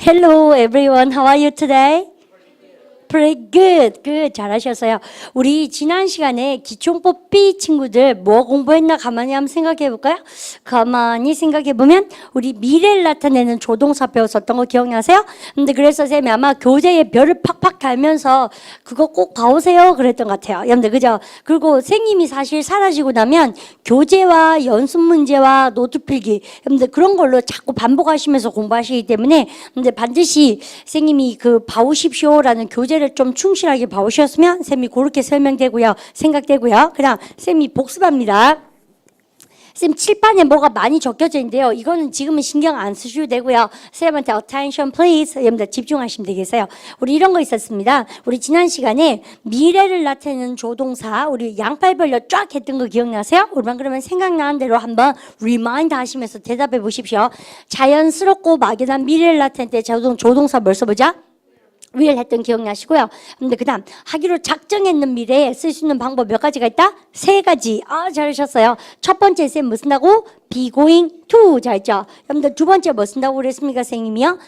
Hello everyone, how are you today? Pretty good, good. 잘하셨어요. 우리 지난 시간에 기초문법 B 친구들 뭐 공부했나 가만히 한번 생각해 볼까요? 가만히 생각해 보면 우리 미래를 나타내는 조동사 배웠었던 거 기억나세요? 근데 그래서 쌤이 아마 교재에 별을 팍팍 달면서 그거 꼭 봐오세요 그랬던 것 같아요. 여러분들 그죠? 그리고 선생님이 사실 사라지고 나면 교재와 연습 문제와 노트 필기 여러분들 그런 걸로 자꾸 반복하시면서 공부하시기 때문에 근데 반드시 선생님이 그 봐오십시오라는 교재를 좀 충실하게 봐오셨으면 쌤이 그렇게 설명되고요. 생각되고요. 그다음 쌤이 복습합니다. 쌤 칠판에 뭐가 많이 적혀져 있는데요. 이거는 지금은 신경 안 쓰셔도 되고요. 쌤한테 attention please 여러분들 집중하시면 되겠어요. 우리 이런 거 있었습니다. 우리 지난 시간에 미래를 나타내는 조동사 우리 양팔 벌려 쫙 했던 거 기억나세요? 우리만 그러면 생각나는 대로 한번 리마인드 하시면서 대답해 보십시오. 자연스럽고 막연한 미래를 나타낼 때 조동사 뭘 써보자? will 했던 기억나시고요. 근데 그 다음 하기로 작정했는 미래에 쓸 수 있는 방법 몇 가지가 있다? 세 가지. 잘하셨어요. 첫 번째 쌤 뭐 쓴다고? be going to 잘했죠. 여러분들 두 번째 뭐 쓴다고 그랬습니까? 선생님이요?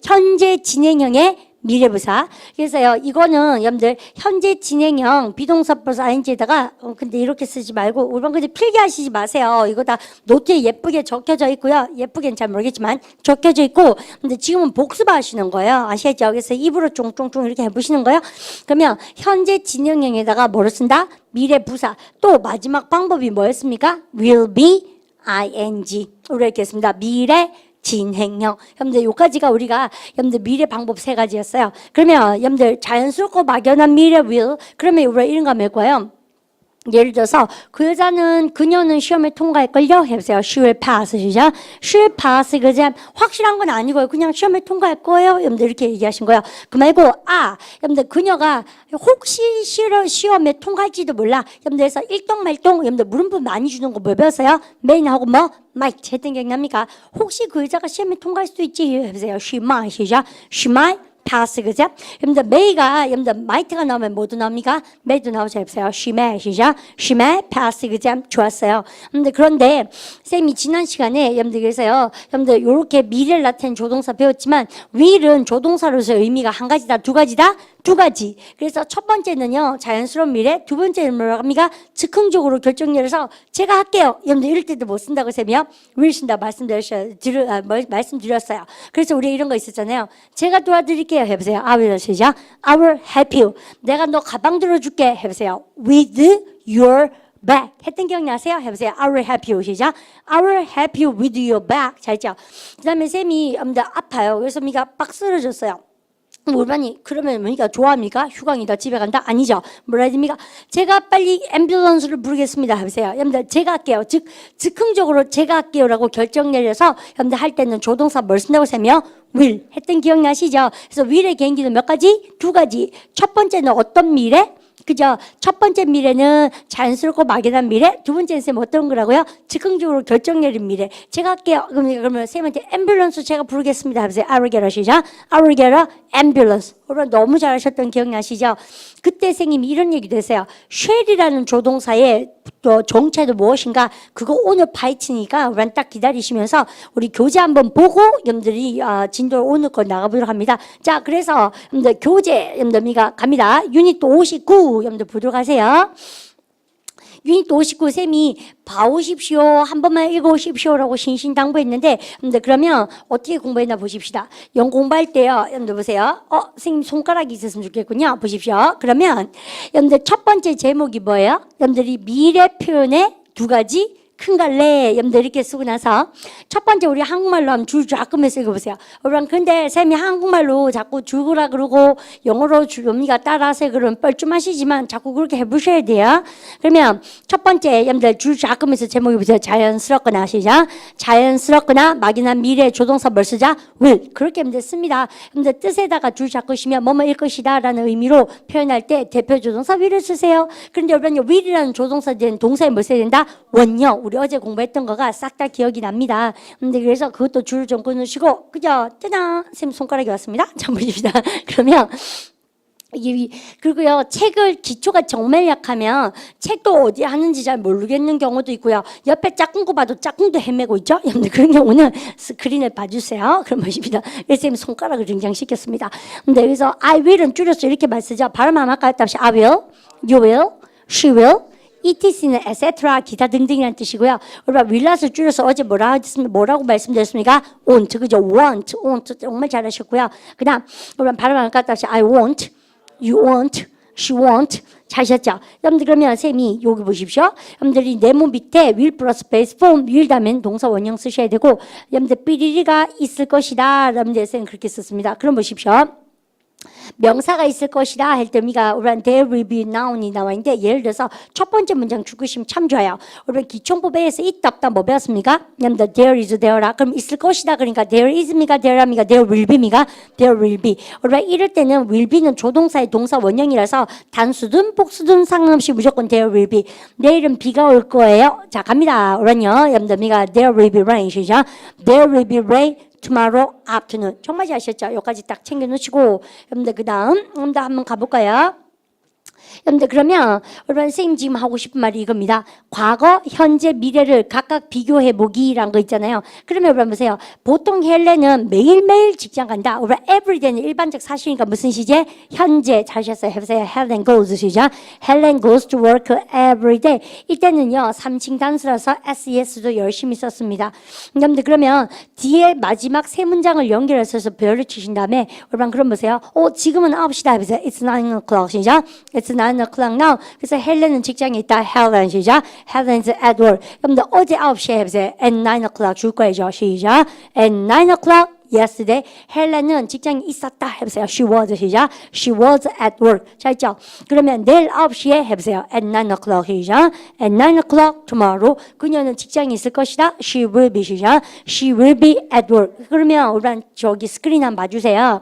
현재 진행형의 미래부사. 그래서요, 이거는 여러분들 현재 진행형 비동사 플러스 ing에다가 근데 이렇게 쓰지 말고 우리 그냥 필기하시지 마세요. 이거 다 노트에 예쁘게 적혀져 있고요. 예쁘게는 잘 모르겠지만 적혀져 있고 근데 지금은 복습하시는 거예요. 아시겠죠? 그래서 입으로 쫑쫑쫑 이렇게 해보시는 거예요. 그러면 현재 진행형에다가 뭐를 쓴다? 미래부사. 또 마지막 방법이 뭐였습니까? will be ing. 우리 이렇게 했습니다. 미래 진행형. 여러분들 요까지가 우리가 여러분들 미래 방법 세 가지였어요. 그러면 여러분들 자연스럽고 막연한 미래 will 그러면 우리가 이런 거 할 거예요. 예를 들어서 그녀는 시험에 통과할걸요? 해보세요. She will pass. 시작. She will pass. 그냥 확실한 건 아니고요. 그냥 시험에 통과할 거예요. 여러분들 이렇게 얘기하신 거예요. 그 말고 여러분들 그녀가 혹시 시험에 통과할지도 몰라. 여러분들 그래서 일동말동 여러분들 물음표 많이 주는 거 뭐 배웠어요? main하고 뭐? might 했던 게 기억납니까? 혹시 그 여자가 시험에 통과할 수도 있지. 해보세요. She might. 시작. She might. pass 그죠? 여러분들 may가 여러분들 might가 나오면 뭐도 나옵니까? may도 나오죠. 해보세요. she may 시작. she may pass 그죠? 좋았어요. 그런데 쌤이 지난 시간에 여러분들 그래서요. 여러분들 이렇게 미래를 나타낸 조동사 배웠지만 will은 조동사로서 의미가 한 가지다, 두 가지다? 두 가지. 그래서 첫 번째는요. 자연스러운 미래, 두 번째는 뭐라고 합니까? 즉흥적으로 결정 내려서 제가 할게요. 여러분들 이럴 때도 못 쓴다고 쌤이요. will 쓴다 말씀드렸어요. 그래서 우리 이런 거 있었잖아요. 제가 도와드릴게요. 해보세요. I will 시작. I will help you. 내가 너 가방 들어줄게. 해보세요. With your bag. 했던 기억나세요? 해보세요. I will help you. 시작. I will help you with your bag. 잘했죠? 그 다음에 쌤이 아파요. 그래서 미가 빡 쓰러졌어요. 물반이 그러면 뭐니까 좋아합니까? 휴강이다 집에 간다? 아니죠. 뭐라 해야 됩니까? 제가 빨리 앰뷸런스를 부르겠습니다. 해보세요. 여러분들 제가 할게요. 즉흥적으로 제가 할게요라고 결정 내려서 여러분들 할 때는 조동사 뭘 쓴다고 하면 will 했던 기억나시죠? 그래서 will의 개인기는 몇 가지? 두 가지. 첫 번째는 어떤 미래? 그죠? 첫 번째 미래는 자연스럽고 막연한 미래. 두 번째는 쌤 어떤 거라고요? 즉흥적으로 결정 내린 미래. 제가 할게요. 그러면 쌤한테 앰뷸런스 제가 부르겠습니다. 하면서 I will get a 시작. I will get a ambulance. 오늘 너무 잘하셨던 기억나시죠? 그때 선생님이 이런 얘기도 했어요. shall이라는 조동사의 또 정체도 무엇인가? 그거 오늘 파헤치니까 우리는 딱 기다리시면서 우리 교재 한번 보고 여러분들이 진도 오늘 거 나가보도록 합니다. 자, 그래서 여러분들 교재 여러분들 미가 갑니다. 유닛 59 여러분들 보도록 하세요. 유닛 59 쌤이 봐오십시오. 한 번만 읽어오십시오라고 신신당부했는데 여러분들 그러면 어떻게 공부했나 보십시다. 영어 공부할 때요. 여러분들 보세요. 선생님 손가락이 있었으면 좋겠군요. 보십시오. 그러면 여러분들 첫 번째 제목이 뭐예요? 여러분들이 미래 표현의 두 가지 큰 갈래 여러분들 이렇게 쓰고 나서 첫 번째 우리 한국말로 하면 줄 쫙끄면서 읽어보세요. 여러분 근데 쌤이 한국말로 자꾸 줄거라 그러고 영어로 언니가 따라서 그러면 뻘쭘하시지만 자꾸 그렇게 해보셔야 돼요. 그러면 첫 번째 여러분들 줄 쫙끄면서 제목이 보세요. 자연스럽거나 시작. 자연스럽거나 막연한 미래 조동사 뭘 쓰자? will. 그렇게 여러분들 씁니다. 여러분들 뜻에다가 줄 쫙끄시면 뭐뭐일 것이다 라는 의미로 표현할 때 대표 조동사 will을 쓰세요. 그런데 여러분 will이라는 조동사 된 동사에 뭘 써야 된다? 원형. 우리 어제 공부했던 거가 싹 다 기억이 납니다. 근데 그래서 그것도 줄을 좀 끊으시고, 그죠? 짜잔! 쌤 손가락이 왔습니다. 자, 보십시다. 그러면, 그리고요, 책을 기초가 정말 약하면 책도 어디 하는지 잘 모르겠는 경우도 있고요. 옆에 짝꿍 거 봐도 짝꿍도 헤매고 있죠. 여러분들 그런 경우는 스크린을 봐주세요. 그럼 보십니다. 선생님 손가락을 등장시켰습니다. 근데 여기서 I will은 줄여서 이렇게 말 쓰죠. 발음 한번 할까요? 다시 I will, you will, she will, etc는 etc. 기타 등등이라는 뜻이고요. 여러분 will을 줄여서 어제 뭐라고 말씀드렸습니까? want, 그죠? want 정말 잘하셨고요. 그다음 여러분 발음 한번 할까요? 다시 I want, you want, she want. 잘하셨죠? 여러분들 그러면 쌤이 여기 보십시오. 여러분들이 네모 밑에 will 플러스 base form will 다음엔 동사 원형 쓰셔야 되고 여러분들 삐리리가 있을 것이다. 여러분들 쌤 그렇게 썼습니다. 그럼 보십시오. 명사가 있을 것이다 할 때 우리가 there will be noun이 나와 있는데 예를 들어서 첫 번째 문장 죽으시면 참 좋아요. 우리 기초법에서 있다 없다 뭐 배웠습니까? 여러분들 there is there라 그럼 있을 것이다 그러니까 there is입니까? there랍니까? there will be입니까? there will be. 우리가 이럴 때는 will be는 조동사의 동사 원형이라서 단수든 복수든 상관없이 무조건 there will be. 내일은 비가 올 거예요. 자 갑니다. 우리는요 여러분들 there will be rain 시작. there will be rain tomorrow afternoon. 정말 잘하셨죠? 여기까지 딱 챙겨놓으시고 여러분들 그 다음 한번 가볼까요? 여러분들 그러면 여러분 선생님 지금 하고 싶은 말이 이겁니다. 과거, 현재, 미래를 각각 비교해 보기라는 거 있잖아요. 그러면 여러분 보세요. 보통 헬렌은 매일매일 직장 간다. 여러분 everyday는 일반적 사실이니까 무슨 시제? 현재 잘하셨어요. 해보세요. Helen goes 시작. Helen goes to work every day. 이때는요 3층 단수라서 SES도 열심히 썼습니다. 여러분들 그러면 뒤에 마지막 세 문장을 연결해서 별을 치신 다음에 여러분 그럼 보세요. 지금은 9시다 해보세요. It's 9 o'clock 시작. It's 9 o'clock now. 그래서 헬렌은 직장에 있다. Helen 시작. Helen's at work. 여러분들 어제 9시에 해보세요. At 9 o'clock 줄 거예요. 시작. At 9 o'clock yesterday. 헬렌은 직장에 있었다. 해보세요. She was 시작. She was at work. 자 있죠? 그러면 내일 9시에 해보세요. At 9 o'clock 시작. At 9 o'clock tomorrow. 그녀는 직장에 있을 것이다. She will be 시작. She will be at work. 그러면 우리 저기 스크린 한번 봐주세요.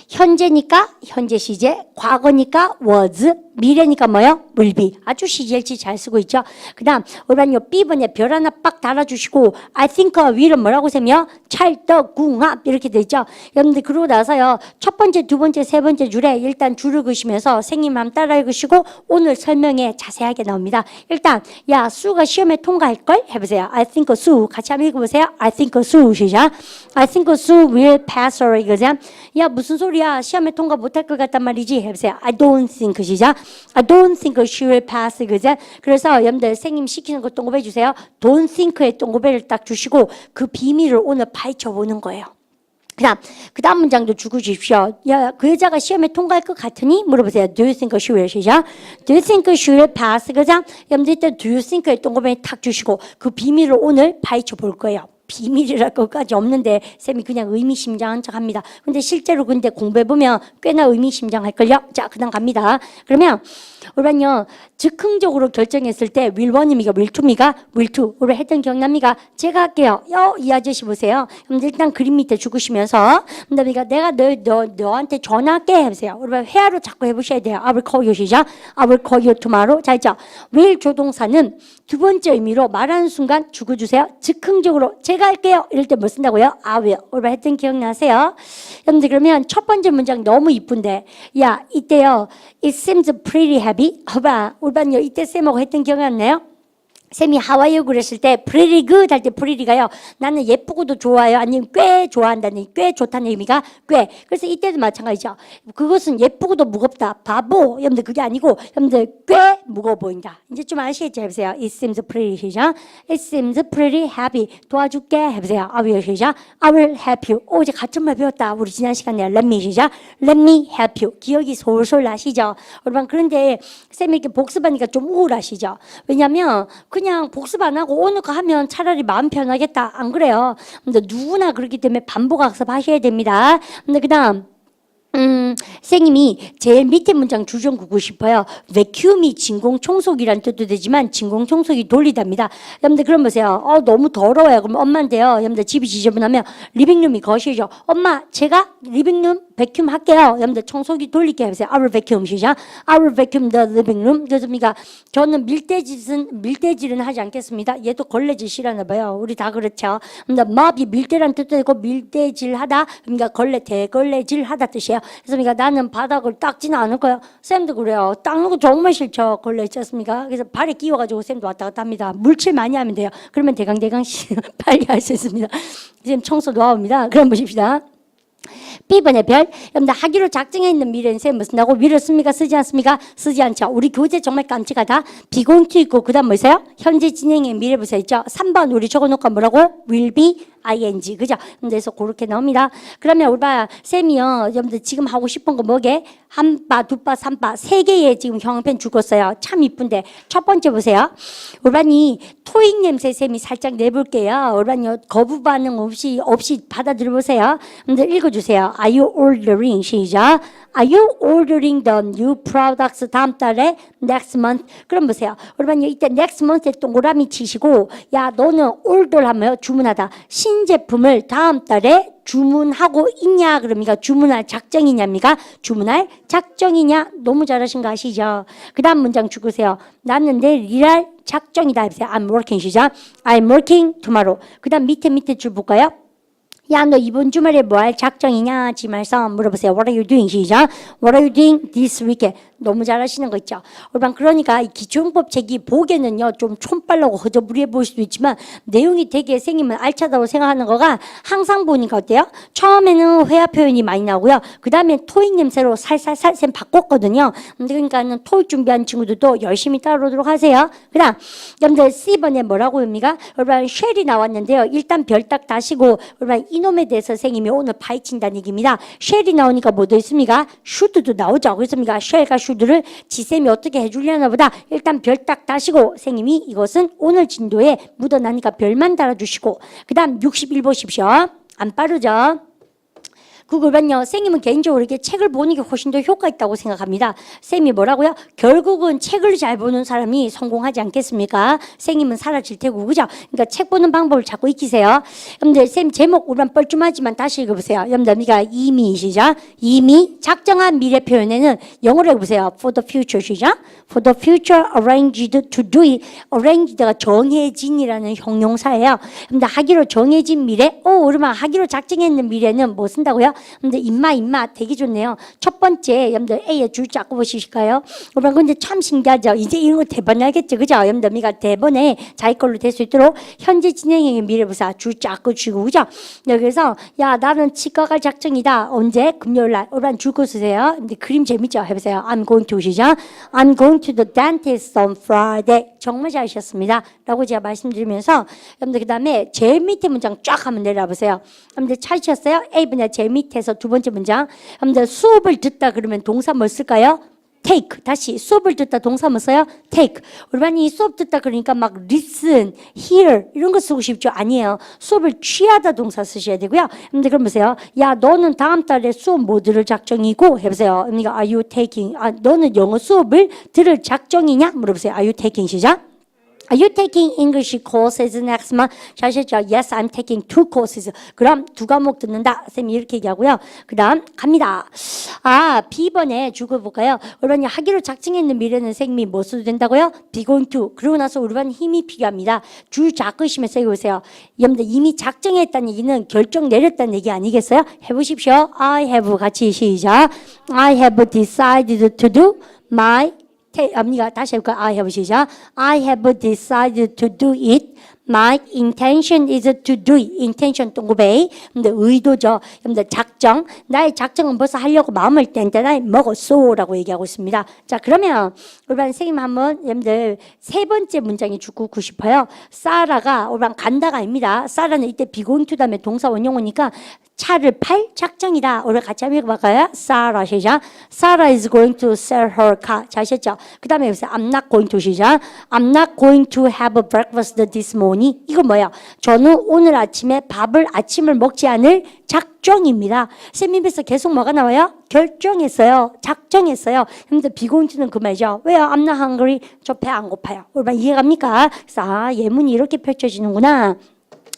현재니까 현재 시제, 과거니까 was, 미래니까 뭐요? will be. 아주 CGLG 잘 쓰고 있죠. 그 다음 우리 요 B번에 별 하나 빡 달아주시고 I think will은 뭐라고 세며? 찰떡궁합 이렇게 돼 있죠. 여러분들 그러고 나서요 첫 번째, 두 번째, 세 번째 줄에 일단 줄을 그시면서 선생님 한번 따라 읽으시고 오늘 설명에 자세하게 나옵니다. 일단 야 수가 시험에 통과할걸? 해보세요. I think Sue 같이 한번 읽어보세요. I think Sue 시작. I think Sue will pass her 이거죠. 야 무슨 소리야 시험에 통과 못할 것 같단 말이지 해보세요. I don't think 시작. I don't think she will pass 그죠? 그래서 여러분들 선생님 시키는 거 동급해 주세요. Don't think에 동급해를 딱 주시고 그 비밀을 오늘 파헤쳐 보는 거예요. 그 다음 문장도 주고 주십시오. 야, 그 여자가 시험에 통과할 것 같으니? 물어보세요. Do you think she will? 시작. Do you think she will pass? 그죠? 여러분들 이때 do you think에 동급해 탁 주시고 그 비밀을 오늘 파헤쳐 볼 거예요. 비밀이랄 것까지 없는데 쌤이 그냥 의미심장한 척 합니다. 근데 실제로 근데 공부해보면 꽤나 의미심장할걸요? 자, 그 다음 갑니다. 그러면 우리는요 즉흥적으로 결정했을 때 will 1입니까? will 2입니까? will 2. 우리 했던 기억납니까? 제가 할게요. 이 아저씨 보세요. 그럼 일단 그림 밑에 죽으시면서 내가 너한테 전화할게 해보세요. 우리 회화로 자꾸 해보셔야 돼요. I will call you 시작. I will call you tomorrow. 자, 있죠? will 조동사는 두 번째 의미로 말하는 순간 죽어주세요. 즉흥적으로 제가 할게요. 이럴 때 뭐 쓴다고요? I will. 우리 했던 기억나세요? 여러분들 그러면 첫 번째 문장 너무 이쁜데 야 이때요. It seems pretty heavy. 봐봐. 우리반요 이때 쌤하고 했던 기억이 안 나요? 쌤이 하와이어 그랬을 때 pretty good 할 때 pretty가요. 나는 예쁘고도 좋아요. 아니면 꽤 좋아한다는 꽤 좋다는 의미가 꽤. 그래서 이때도 마찬가지죠. 그것은 예쁘고도 무겁다. 바보. 여러분들 그게 아니고 여러분들 꽤 무거워 보인다. 이제 좀 아시겠죠? 해보세요. It seems pretty 시작. It seems pretty heavy. 도와줄게 해보세요. I will 시작. I will help you. 이제 가점말 배웠다. 우리 지난 시간에 let me 시작. Let me help you. 기억이 솔솔 나시죠? 여러분 그런데 쌤이 이렇게 복습하니까 좀 우울하시죠? 왜냐면 그냥 복습 안 하고 오늘 거 하면 차라리 마음 편하겠다. 안 그래요? 근데 누구나 그렇기 때문에 반복 학습하셔야 됩니다. 근데 그다음 선생님이 제일 밑에 문장 주좀 구고 싶어요. vacuum이 진공청소기란 뜻도 되지만 진공청소기 돌리답니다. 여러분들 그럼 보세요. 너무 더러워요. 그럼 엄마인데요. 여러분들 집이 지저분하면 리빙룸이 거실이죠. 엄마 제가 리빙룸 vacuum 할게요. 여러분들 청소기 돌리게 해보세요. I will vacuum 시작. I will vacuum the living room. 그렇습니까? 저는 밀대질은 하지 않겠습니다. 얘도 걸레질 싫어하나 봐요. 우리 다 그렇죠. 근데 mop이 밀대란 뜻도 되고 밀대질하다. 그러니까 대걸레질하다 뜻이에요. 그래서 나는 바닥을 닦지는 않을 거야. 쌤도 그래요. 닦는 거 정말 싫죠. 걸려 있지 않습니까? 그래서 발에 끼워가지고 쌤도 왔다 갔다 합니다. 물칠 많이 하면 돼요. 그러면 대강대강 빨리 할 수 있습니다. 지금 청소 노하우입니다. 그럼 보십시다. B번의 별, 여러분들 하기로 작정해 있는 미래는 쌤 뭐 쓴다고? 위를 씁니까? 쓰지 않습니까? 쓰지 않죠. 우리 교재 정말 깜찍하다. 비공투 있고 그 다음 뭐있어요? 현재 진행의 미래 부사 있죠. 3번 우리 적어놓고 뭐라고? will be ing 그죠? 그래서 그렇게 나옵니다. 그러면 우리 봐 쌤이요 여러분들 지금 하고 싶은 거 뭐게? 한바, 두바, 삼바 세 개의 지금 형광펜 죽었어요. 참 이쁜데 첫 번째 보세요. 우리 반이 토익 냄새 쌤이 살짝 내볼게요. 우리 반이 거부 반응 없이 받아들여 보세요. 여러분들 읽어주세요. Are you ordering? 시작. Are you ordering the new products 다음 달에 next month? 그럼 보세요. 여러분 이때 next month에 동그라미 치시고 야 너는 order 하면 주문하다. 신제품을 다음 달에 주문하고 있냐? 그럽니까? 주문할 작정이냐입니까? 주문할 작정이냐? 너무 잘하신 거 아시죠? 그 다음 문장 죽으세요. 나는 내일 일할 작정이다. 해보세요. I'm working 시작. I'm working tomorrow. 그 다음 밑에 줄 볼까요? 야, 너 이번 주말에 뭐 할 작정이냐? 지말서 물어보세요. What are you doing? 시작. What are you doing this weekend? 너무 잘하시는 거 있죠. 여러분 그러니까 이 기초용법 책이 보기에는요 좀 촌빨라고 허저부리해 보일 수도 있지만 내용이 되게 생기면 알차다고 생각하는 거가 항상 보니까 어때요? 처음에는 회화 표현이 많이 나오고요. 그 다음에 토익 냄새로 살살살 쌤 바꿨거든요. 그러니까는 토익 준비한 친구들도 열심히 따라오도록 하세요. 그다음 여러분들 C번에 뭐라고 합니까? 여러분 쉘이 나왔는데요. 일단 별딱 다시고 여러분 이놈에 대해서 선생님이 오늘 파헤친다는 얘기입니다. 쉘이 나오니까 뭐도 있습니까? 슈드도 나오죠. 그렇습니까? 쉘과 슈드를 지쌤이 어떻게 해주려나 보다 일단 별 딱 다시고 선생님이 이것은 오늘 진도에 묻어나니까 별만 달아주시고 그 다음 61 보십시오. 안 빠르죠? 그걸만요. 선생님은 개인적으로 이렇게 책을 보는 게 훨씬 더 효과 있다고 생각합니다. 쌤이 뭐라고요? 결국은 책을 잘 보는 사람이 성공하지 않겠습니까? 선생님은 사라질 테고 그죠? 그러니까 책 보는 방법을 자꾸 익히세요. 여러분들 쌤 제목 우리만 뻘쭘하지만 다시 읽어보세요. 여러분들 우리가 이미 시작. 이미 작정한 미래 표현에는 영어로 해보세요. For the future 시작. For the future arranged to do it. arranged가 정해진이라는 형용사예요. 여러분들 하기로 정해진 미래. 그러면 하기로 작정했는 미래는 뭐 쓴다고요? 근데 임마 되게 좋네요. 첫 번째 여러분들 A의 줄 잡고 보시실까요? 여러분 근데 참 신기하죠. 이제 이런 거 대번에 알겠죠, 그죠? 여러분들 우리가 대번에 자기 걸로 될 수 있도록 현재 진행형의 미래부사 줄 잡고 주고 그죠? 여기서 야 나는 치과 갈 작정이다. 언제? 금요일날. 여러분 줄 거 쓰세요. 근데 그림 재밌죠? 해보세요. I'm going to 시작. I'm going to the dentist on Friday. 정말 잘하셨습니다. 라고 제가 말씀드리면서 여러분들 그 다음에 제일 밑에 문장 쫙 한번 내려보세요. 여러분들 찾으셨어요? A분야 제일 밑에서 두 번째 문장. 여러분들 수업을 듣다 그러면 동사 뭐 쓸까요? take. 다시 수업을 듣다 동사 뭐 써요? take. 우리 수업 듣다 그러니까 막 listen, hear 이런 거 쓰고 싶죠? 아니에요. 수업을 취하다 동사 쓰셔야 되고요. 여러분들 그럼 보세요. 야 너는 다음 달에 수업 뭐 들을 작정이고 해보세요. 그러니까 are you taking? 너는 영어 수업을 들을 작정이냐? 물어보세요. Are you taking? 시작. Are you taking English courses next month? 잘하셨죠? Yes, I'm taking 2 courses. 그럼 2과목 듣는다. 쌤이 이렇게 얘기하고요. 그 다음 갑니다. B번에 죽어볼까요? 여러분이 하기로 작정했는 미래는 선생님이 뭐 써도 된다고요? Be going to. 그러고 나서 우리반 힘이 필요합니다. 줄 잡으시면서 해보세요. 여러분들 이미 작정했다는 얘기는 결정 내렸다는 얘기 아니겠어요? 해보십시오. I have 같이 시작. I have decided to do my 언니가 다시 해볼까? I have 시작. I have decided to do it. My intention is to do it. intention 동그베이. 근데 의도죠. 여러분들 작정. 나의 작정은 벌써 하려고 마음을 뗀데 먹었소라고 얘기하고 있습니다. 자 그러면 우리 반 선생님 한번 여러분들 세 번째 문장이 죽고 싶어요. 사라가 우리 반 간다가 아닙니다. 사라는 이때 비고잉투 다음에 동사 원형어니까 차를 팔 작정이다. 우리 같이 한번 읽어볼까요? Sarah 시작. Sarah is going to sell her car. 잘 하셨죠? 그 다음에 여기서 I'm not going to 시작. I'm not going to have a breakfast this morning. 이거 뭐야? 저는 오늘 아침에 아침을 먹지 않을 작정입니다. 쌤 입에서 계속 뭐가 나와요? 결정했어요. 작정했어요. 근데 비공투는 그 말이죠. 왜요? I'm not hungry. 저 배 안 고파요. 우리 이해갑니까? 그래서 예문이 이렇게 펼쳐지는구나.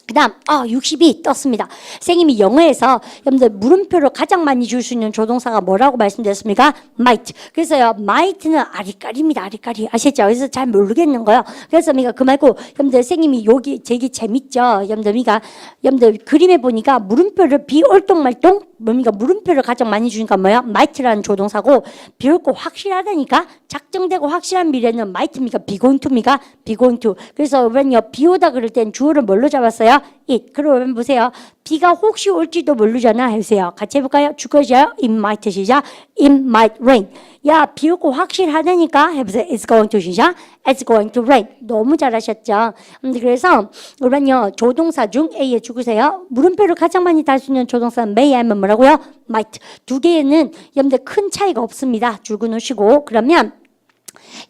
그다음 60이 떴습니다. 선생님이 영어에서 여러분들 물음표를 가장 많이 줄 수 있는 조동사가 뭐라고 말씀드렸습니까? might. 그래서요, might는 아리까리입니다. 아리까리. 아셨죠? 그래서 잘 모르겠는 거예요. 그래서 우리가 그 말고 여러분들 선생님이 여기 되게 재밌죠? 여러분들 그림에 보니까 물음표를 비올동말동 뭡니까? 물음표를 가장 많이 주니까 뭐야? might라는 조동사고 비올고 확실하다니까 작정되고 확실한 미래는 might입니까? be going to입니까? be going to. 그래서 우리는요, 비 오다 그럴 땐 주어를 뭘로 잡았어요? it. 그러면 보세요. 비가 혹시 올지도 모르잖아. 해보세요. 같이 해볼까요? 주거죠. It might 시작. It might rain. 야, 비 오고 확실하다니까. 해보세요. It's going to 시작. It's going to rain. 너무 잘하셨죠. 그래서 우리는요, 조동사 중 A에 죽으세요. 물음표를 가장 많이 달 수 있는 조동사는 may 하면 뭐라고요? might. 두 개에는 여러분들 큰 차이가 없습니다. 줄고 놓으시고. 그러면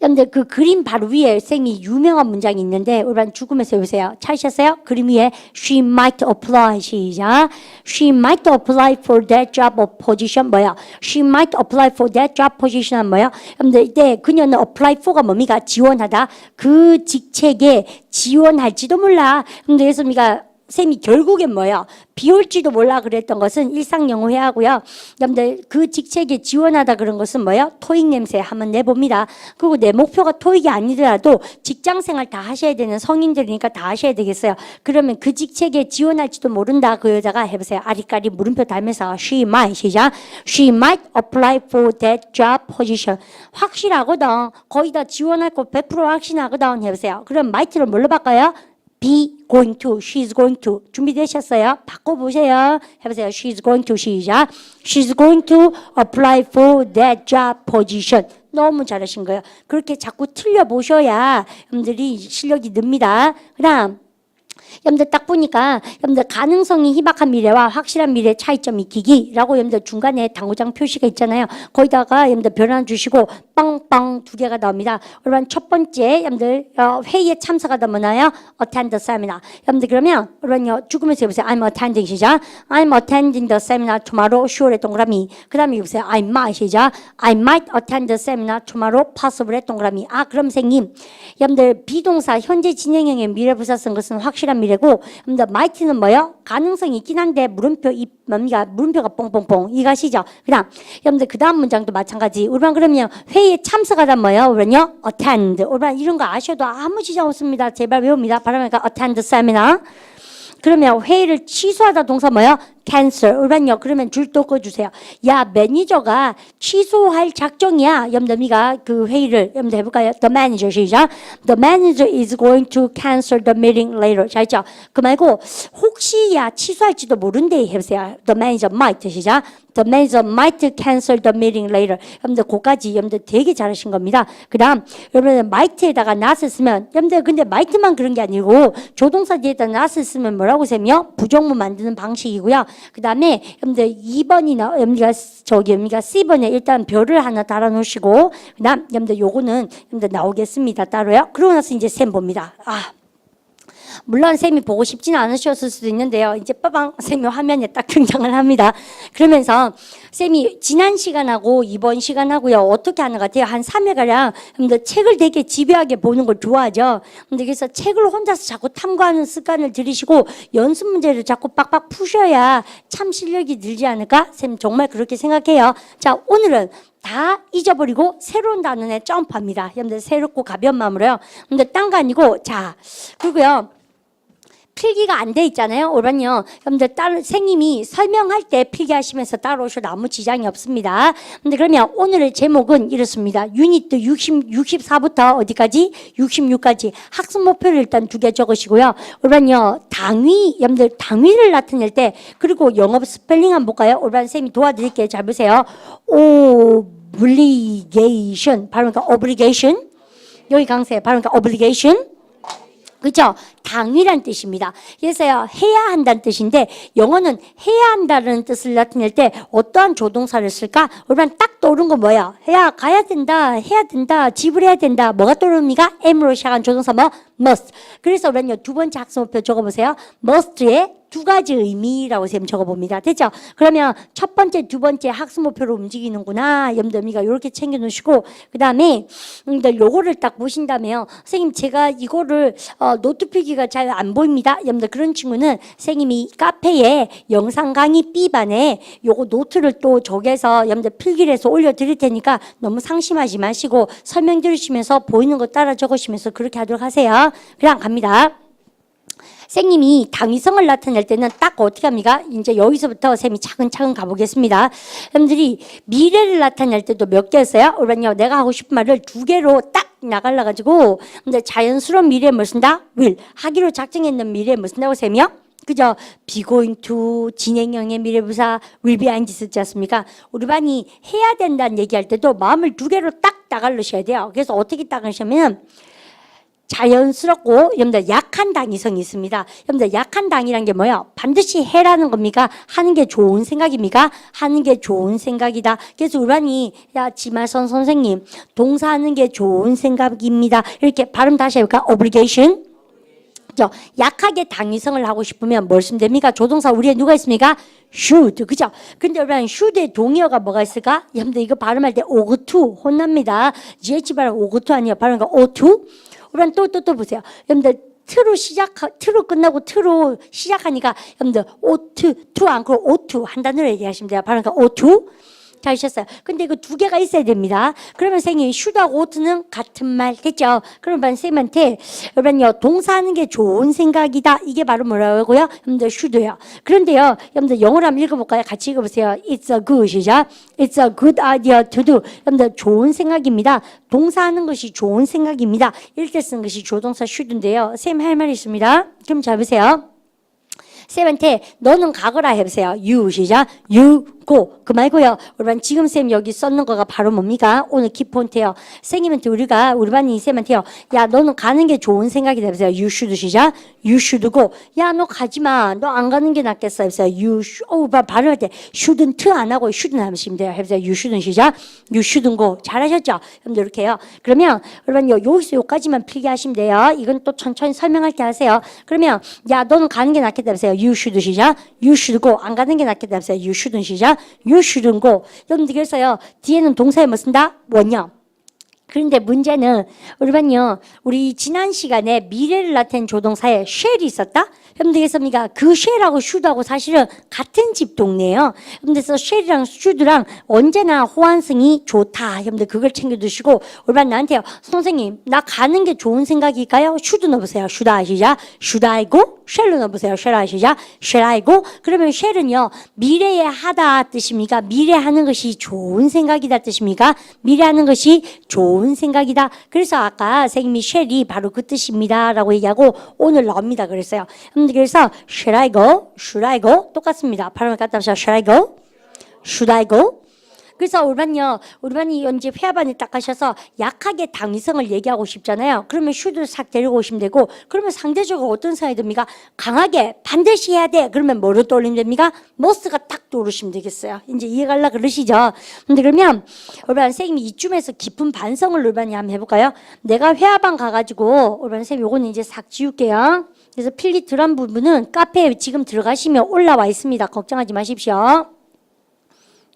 여러분들 그 그림 바로 위에 쌤이 유명한 문장이 있는데 우리 죽으면서 보세요. 찾으셨어요? 그림 위에 She might apply. 시작. She might apply for that job or position. 뭐야? She might apply for that job position은 뭐야? 여러분들 이때 그녀는 apply for가 뭡니까? 지원하다. 그 직책에 지원할지도 몰라. 그래서 우리가 쌤이 결국엔 뭐야? 비 올지도 몰라 그랬던 것은 일상 영어 회화고요. 여러분들 그 직책에 지원하다 그런 것은 뭐야? 토익 냄새 한번 내봅니다. 그리고 내 목표가 토익이 아니더라도 직장 생활 다 하셔야 되는 성인들이니까 다 하셔야 되겠어요. 그러면 그 직책에 지원할지도 모른다. 그 여자가 해보세요. 아리까리 물음표 달면서 she might 시작. She might apply for that job position. 확실하거든. 거의 다 지원할 거 100% 확신하거든. 해보세요. 그럼 might를 뭘로 바꿔요? be going to, she's going to. 준비되셨어요? 바꿔보세요. 해보세요. She's going to 시작. She's going to apply for that job position. 너무 잘하신 거예요. 그렇게 자꾸 틀려보셔야 여러분들이 실력이 늡니다. 그 다음 여러분들 딱 보니까 여러분들 가능성이 희박한 미래와 확실한 미래의 차이점이 익히기라고 여러분들 중간에 당구장 표시가 있잖아요. 거기다가 여러분들 별 하나 주시고 빵빵 두 개가 나옵니다. 여러분 첫 번째 여러분들 회의에 참석하다 뭐나요? attend the seminar. 여러분들 그러면 여러분 죽으면서 해보세요. I'm attending 시작. I'm attending the seminar tomorrow. 10월에 동그라미. 그 다음에 여보세요. I might 시작. I might attend the seminar tomorrow. possible에 동그라미. 그럼 선생님 여러분들 비동사 현재 진행형의 미래부사 쓴 것은 확실한 미래고 여러분들 might는 뭐요? 가능성이 있긴 한데 물음표 뭡니까? 물음표가 뽕뽕뽕 이가시죠. 그다음 여러분들 그 다음 문장도 마찬가지. 우리만 그러면 회의에 참석하다 뭐요? 우리는요 attend. 우리만 이런 거 아셔도 아무 지장 없습니다. 제발 외웁니다. 바라니까 attend seminar. 그러면 회의를 취소하다 동사 뭐요? cancel. 우리는요 그러면 줄 또 꺼주세요. 야 매니저가 취소할 작정이야. 여러분들이가 그 회의를 여러분들 해볼까요? The manager 시작. The manager is going to cancel the meeting later. 자 있죠? 그 말고 혹시 야 취소할지도 모른대 해보세요. The manager might 시작. The manager might cancel the meeting later. 여러분들 그까지 여러분들 되게 잘하신 겁니다. 그 다음 여러분들 might에다가 not을 쓰면 여러분들 근데 might만 그런 게 아니고 조동사 뒤에다 not을 쓰면 뭐라고 쓰며 부정문 만드는 방식이고요. 그 다음에 여러분들 2번이나 여러분들 C번에 일단 별을 하나 달아 놓으시고 그 다음 여러분들 요거는 여러분들 나오겠습니다. 따로요. 그러고 나서 이제 쌤 봅니다. 물론 쌤이 보고 싶지는 않으셨을 수도 있는데요. 이제 빠방 쌤이 화면에 딱 등장을 합니다. 그러면서 쌤이 지난 시간하고 이번 시간하고요. 어떻게 하는 것 같아요? 한 3회가량 여러분들 책을 되게 집요하게 보는 걸 좋아하죠. 근데 그래서 책을 혼자서 자꾸 탐구하는 습관을 들이시고 연습 문제를 자꾸 빡빡 푸셔야 참 실력이 늘지 않을까? 쌤 정말 그렇게 생각해요. 자, 오늘은 다 잊어버리고 새로운 단원에 점프합니다. 여러분들 새롭고 가벼운 마음으로요. 근데 딴 거 아니고 자, 그리고요. 필기가 안 돼 있잖아요. 오란요. 여러분들 선생님이 설명할 때 필기하시면서 따라오셔도 아무 지장이 없습니다. 근데 그러면 오늘의 제목은 이렇습니다. 유닛 64부터 어디까지? 66까지 학습 목표를 일단 2개 적으시고요. 오란요. 여러분들 당위를 나타낼 때 그리고 영어 스펠링 한번 볼까요? 오란 쌤이 도와드릴게요. 잘 보세요. obligation 발음가 obligation 여기 강세 발음가 obligation 그렇죠? 당위란 뜻입니다. 그래서요 해야 한다는 뜻인데 영어는 해야 한다는 뜻을 나타낼 때 어떠한 조동사를 쓸까? 우리는 딱 떠오른 거 뭐야? 가야 된다, 해야 된다, 지불해야 된다. 뭐가 떠오릅니까? M으로 시작한 조동사 뭐? must. 그래서 우리는요 2번째 학습 목표 적어보세요. must의 두 가지 의미라고 쌤 적어봅니다. 됐죠? 그러면 첫 번째, 두 번째 학습 목표로 움직이는구나. 여러분들 의미가 이렇게 챙겨 놓으시고, 그 다음에 요거를 딱 보신다면, 선생님 제가 이거를 노트 필기가 잘 안 보입니다. 여러분들 그런 친구는 선생님이 카페에 영상 강의 B반에 요거 노트를 또 저기에서 여러분들 필기를 해서 올려드릴 테니까 너무 상심하지 마시고 설명 들으시면서 보이는 거 따라 적으시면서 그렇게 하도록 하세요. 그냥 갑니다. 선생님이 당위성을 나타낼 때는 딱 어떻게 합니까? 이제 여기서부터 쌤이 차근차근 가보겠습니다. 여러분들이 미래를 나타낼 때도 몇 개였어요? 그러면요, 내가 하고 싶은 말을 두 개로 딱 나갈라가지고, 근데 자연스러운 미래에 뭘 쓴다? will. 하기로 작정했는 미래에 뭘 쓴다고 쌤이요? 그죠? be going to, 진행형의 미래부사, will be ing 쓰지 않습니까? 우리 반이 해야 된다는 얘기할 때도 마음을 두 개로 딱 나갈르셔야 돼요. 그래서 어떻게 딱 하시면, 자연스럽고 여러분들 약한 당위성이 있습니다. 여러분들 약한 당이란 게 뭐예요? 반드시 해라는 겁니까? 하는 게 좋은 생각입니까? 하는 게 좋은 생각이다. 그래서 우리반이 야 지말선 선생님 동사하는 게 좋은 생각입니다. 이렇게 발음 다시 해볼까? obligation. 그죠? 약하게 당위성을 하고 싶으면 뭘 쓰면 됩니까? 조동사 우리에 누가 있습니까? should. 그죠? 근데 여러분 should의 동의어가 뭐가 있을까? 여러분들 이거 발음할 때 ought to 혼납니다. GH 발음 ought to 아니에요. 발음가 ought to. 그럼 또 보세요. 여러분들 트로 끝나고 트로 시작하니까 여러분들 ought to 않고 ought to 한 단어로 얘기하시면 돼요. 바로 그러니까 ought to. 잘 하셨어요. 근데 이거 두 개가 있어야 됩니다. 그러면 선생님이 should하고 ouught는 같은 말 됐죠? 그러면 선생님한테 여러분요 동사하는 게 좋은 생각이다. 이게 바로 뭐라고요? 여러분들 should요. 그런데요, 여러분들 영어로 한번 읽어볼까요? 같이 읽어보세요. It's a good 시작. It's a good idea to do. 여러분들 좋은 생각입니다. 동사하는 것이 좋은 생각입니다. 이럴 때 쓰는 것이 조동사 should인데요. 선생님 할 말이 있습니다. 그럼 잘 보세요. 쌤한테 너는 가거라 해보세요. You 시작. You go. 그 말고요. 여러분 지금 쌤 여기 썼는 거가 바로 뭡니까? 오늘 키포인트예요. 선생님한테 우리 반이 쌤한테요. 야 너는 가는 게 좋은 생각이다 해보세요. You should 시작. You should go. 야 너 가지마. 너 안 가는 게 낫겠어 해보세요. You 발음할 때 shouldn't 안 하고 shouldn't 하시면 돼요. 해보세요. You shouldn't 시작. You shouldn't go. 잘하셨죠? 여러분들 이렇게 해요. 그러면 여러분 여기서 여기까지만 필기하시면 돼요. 이건 또 천천히 설명할 때 하세요. 그러면 야 너는 가는 게 낫겠다 해보세요. You should 시작. You should go. 안 가는 게 낫겠다 해보세요. You shouldn't 시작. You shouldn't go. 여러분들 그래서요. 뒤에는 동사에 뭐 쓴다? 원형. 그런데 문제는 우리 지난 시간에 미래를 나타낸 조동사에 shall이 있었다? 여러분들 겠습니까? 그 shall하고 should하고 사실은 같은 집 동네예요. 여러분들 shall이랑 should랑 언제나 호환성이 좋다. 여러분들 그걸 챙겨두시고 우리 반 나한테요. 선생님 나 가는 게 좋은 생각일까요? should 넣어보세요. should I 시작. should I go? shall로 넣어보세요. shall I 시작. shall I go? 그러면 shall은요. 미래에 하다 뜻입니까? 미래하는 것이 좋은 생각이다 뜻입니까? 미래하는 것이 좋은 생각이다. 그래서 아까 선생님이 shall이 바로 그 뜻입니다 라고 얘기하고 오늘 나옵니다 그랬어요. 그래서 shall I go? should I go? 똑같습니다. 발음을 갖다 보세요. shall I go? should I go? 그래서 우리 반이 이제 회화반에 딱 가셔서 약하게 당위성을 얘기하고 싶잖아요. 그러면 should를 싹 데리고 오시면 되고 그러면 상대적으로 어떤 생각이 듭니까? 강하게 반드시 해야 돼. 그러면 뭐로 떠올리면 됩니까? must가 딱 떠오르시면 되겠어요. 이제 이해갈라 그러시죠? 근데 그러면 우리 반 선생님이 이쯤에서 깊은 반성을 우리 반이 한번 해볼까요? 내가 회화반 가가지고 우리 반 선생님 요거는 이제 싹 지울게요. 그래서 필기 들어간 부분은 카페에 지금 들어가시면 올라와 있습니다. 걱정하지 마십시오.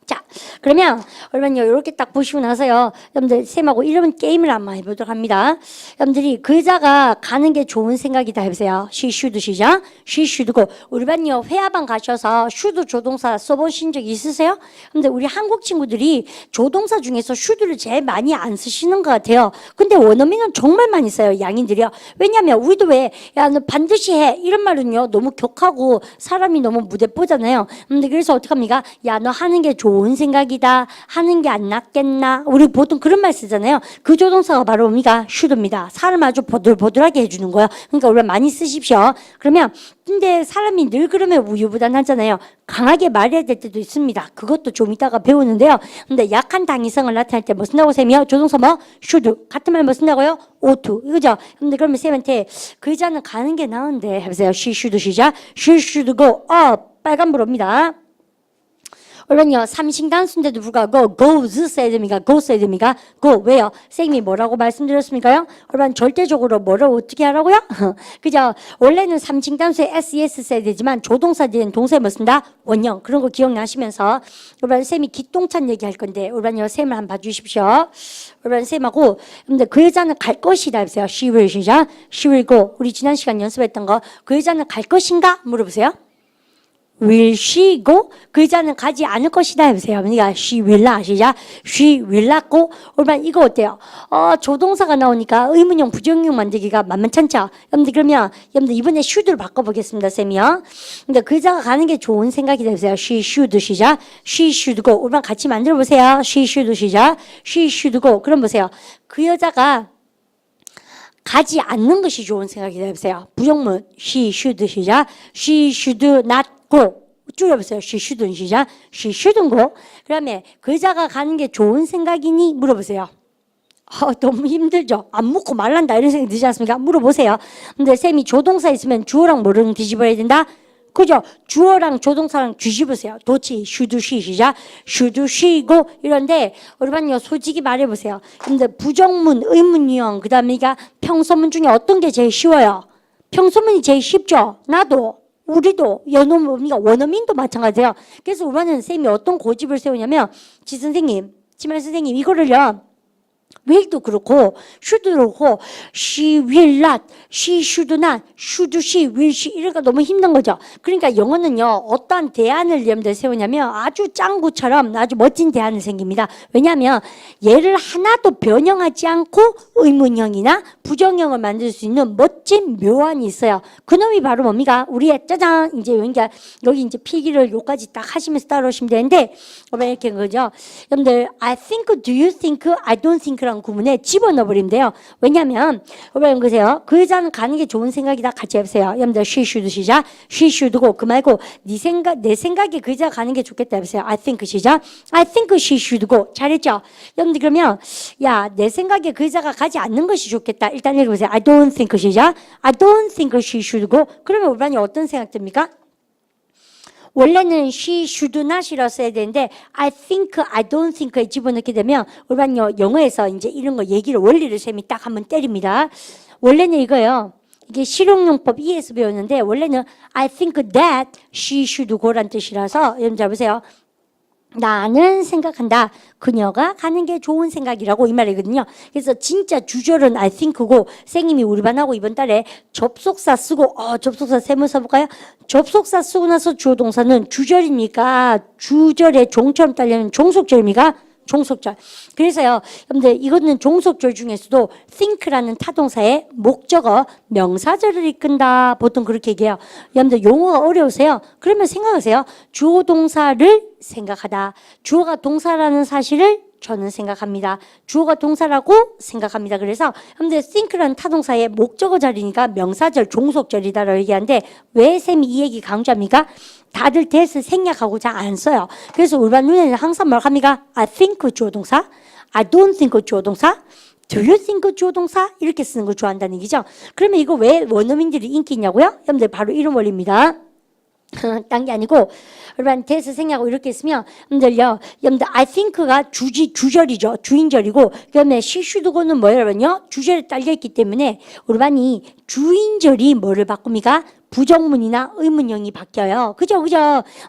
자, 그러면 여러분요 이렇게 딱 보시고 나서요 여러분들 쌤하고 이런 게임을 한번 해보도록 합니다. 여러분들이 그 여자가 가는 게 좋은 생각이다 해보세요. She should 시작. She should go. 우리 반요 회화반 가셔서 should 조동사 써보신 적 있으세요? 근데 우리 한국 친구들이 조동사 중에서 should를 제일 많이 안 쓰시는 것 같아요. 근데 원어민은 정말 많이 써요. 양인들이요. 왜냐하면 우리도 왜 야 너 반드시 해 이런 말은요 너무 격하고 사람이 너무 무대뽀잖아요. 근데 그래서 어떡합니까? 야 너 하는 게 좋은 생각이다. 하는 게 안 낫겠나? 우리 보통 그런 말 쓰잖아요. 그 조동사가 바로 뭡니까? should입니다. 사람 아주 보들보들하게 해주는 거예요. 그러니까 우리가 많이 쓰십시오. 그러면 근데 사람이 늘 그러면 우유부단하잖아요. 강하게 말해야 될 때도 있습니다. 그것도 좀 이따가 배우는데요. 근데 약한 당위성을 나타낼 때 뭐 쓴다고 쌤이요? 조동사 뭐? should. 같은 말 뭐 쓴다고요? ought to. 이거죠? 근데 그러면 쌤한테 그 여자는 가는 게 나은데 해보세요. She should 시작. She should go up. 빨간불 옵니다. 물론요, 삼식 단수인데도 불구하고 goes 써야 됩니까? go 써야 됩니까? go. 왜요? 쌤이 뭐라고 말씀드렸습니까요? 여러분 절대적으로 뭐를 어떻게 하라고요? 그죠? 원래는 삼식 단수에 ses 써야 되지만 조동사 뒤엔 동사에 뭐 쓴다? 원형. 그런 거 기억나시면서 여러분 쌤이 기똥찬 얘기할 건데 여러분요, 쌤을 한번 봐주십시오. 여러분 쌤하고 근데 그 여자는 갈 것이다 해보세요. She will 시작. She will go. 우리 지난 시간 연습했던 거 그 여자는 갈 것인가? 물어보세요. Will she go? 그 여자는 가지 않을 것이다 해보세요. 그러니까 she will not 시작. She will not go. 여러분 이거 어때요? 조동사가 나오니까 의문형 부정형 만들기가 만만찮죠? 여러분들 그러면 여러분들 이번에 should를 바꿔보겠습니다. 쌤이요. 근데 그 여자가 가는 게 좋은 생각이 되세요. She should 시작. She should go. 여러분 같이 만들어 보세요. She should 시작. She should go. 그럼 보세요. 그 여자가 가지 않는 것이 좋은 생각이 되세요. 부정문 she should 시작. She should not go. 줄여보세요. She shouldn't 시작. She shouldn't go. 그다음에 그 여자가 가는 게 좋은 생각이니 물어보세요. 너무 힘들죠. 안 묻고 말란다 이런 생각이 들지 않습니까? 물어보세요. 근데 쌤이 조동사 있으면 주어랑 뭐를 뒤집어야 된다? 그죠? 주어랑 조동사랑 뒤집으세요. 도치, should she 시작. should she go. 이런데 여러분요, 솔직히 말해보세요. 근데 부정문, 의문형, 그 다음에 평소문 중에 어떤 게 제일 쉬워요? 평소문이 제일 쉽죠? 나도. 우리도 원어민도 마찬가지예요. 그래서 우리는 쌤이 어떤 고집을 세우냐면 지말 선생님 이거를요. will도 그렇고 should도 그렇고 she will not, she should not, should she, will she 이러니까 너무 힘든 거죠. 그러니까 영어는요. 어떠한 대안을 여러분들 세우냐면 아주 짱구처럼 아주 멋진 대안이 생깁니다. 왜냐하면 얘를 하나도 변형하지 않고 의문형이나 부정형을 만들 수 있는 멋진 묘안이 있어요. 그놈이 바로 뭡니까? 우리의 짜잔 이제 여기 이제 필기를 요까지 딱 하시면서 따라오시면 되는데 이렇게 그죠? 여러분들 I think, do you think, I don't think 라는 구문에 집어넣어버리면 돼요. 왜냐하면 여러분 보세요. 그 여자는 가는 게 좋은 생각이다. 같이 해보세요. 여러분들 she should 시작. she should go. 그 말고 내 생각에 그 여자가 가는 게 좋겠다 해보세요. I think 시작. I think she should go. 잘했죠? 여러분들 그러면 내 생각에 그 여자가 가지 않는 것이 좋겠다. 일단 읽어보세요. I don't think 시작. I don't think she should go. 그러면 우리반이 어떤 생각 듭니까? 원래는 she should not이라고 써야 되는데 I think, I don't think에 집어넣게 되면 우리반요 영어에서 이제 이런 거 얘기를 원리를 쌤이 딱 한번 때립니다. 원래는 이거요. 이게 실용용법 2에서 배웠는데 원래는 I think that she should go란 뜻이라서 여러분 잘 보세요. 나는 생각한다. 그녀가 가는 게 좋은 생각이라고 이 말이거든요. 그래서 진짜 주절은 I think고 선생님이 우리 반하고 이번 달에 접속사 쓰고 접속사 세모 써볼까요? 접속사 쓰고 나서 주어 동사는 주절입니까? 주절에 종처럼 딸려는 종속절입니까? 종속절. 그래서요, 여러분들 이거는 종속절 중에서도 think라는 타동사의 목적어 명사절을 이끈다. 보통 그렇게 얘기해요. 여러분들 용어가 어려우세요? 그러면 생각하세요. 주어 동사를 생각하다. 주어가 동사라는 사실을 저는 생각합니다. 주어가 동사라고 생각합니다. 그래서 여러분들 think라는 타동사의 목적어 자리니까 명사절, 종속절이다라고 얘기하는데 왜 쌤이 이 얘기 강조합니까? 다들 대스 생략하고 잘 안 써요. 그래서 우리 반 눈에는 항상 뭘 합니까? I think 주어 동사, I don't think 주어 동사, do you think 주어 동사 이렇게 쓰는 거 좋아한다는 얘기죠. 그러면 이거 왜 원어민들이 인기 있냐고요? 여러분들 바로 이런 원리입니다. 딴 게 아니고 여러분 대스 생략하고 이렇게 쓰면 여러분들 I think가 주절이죠. 주인절이고 그다음에 she should go는 뭐예요 여러분요? 주절에 딸려있기 때문에 우리 반이 주인절이 뭐를 바꿉니까? 부정문이나 의문형이 바뀌어요. 그죠?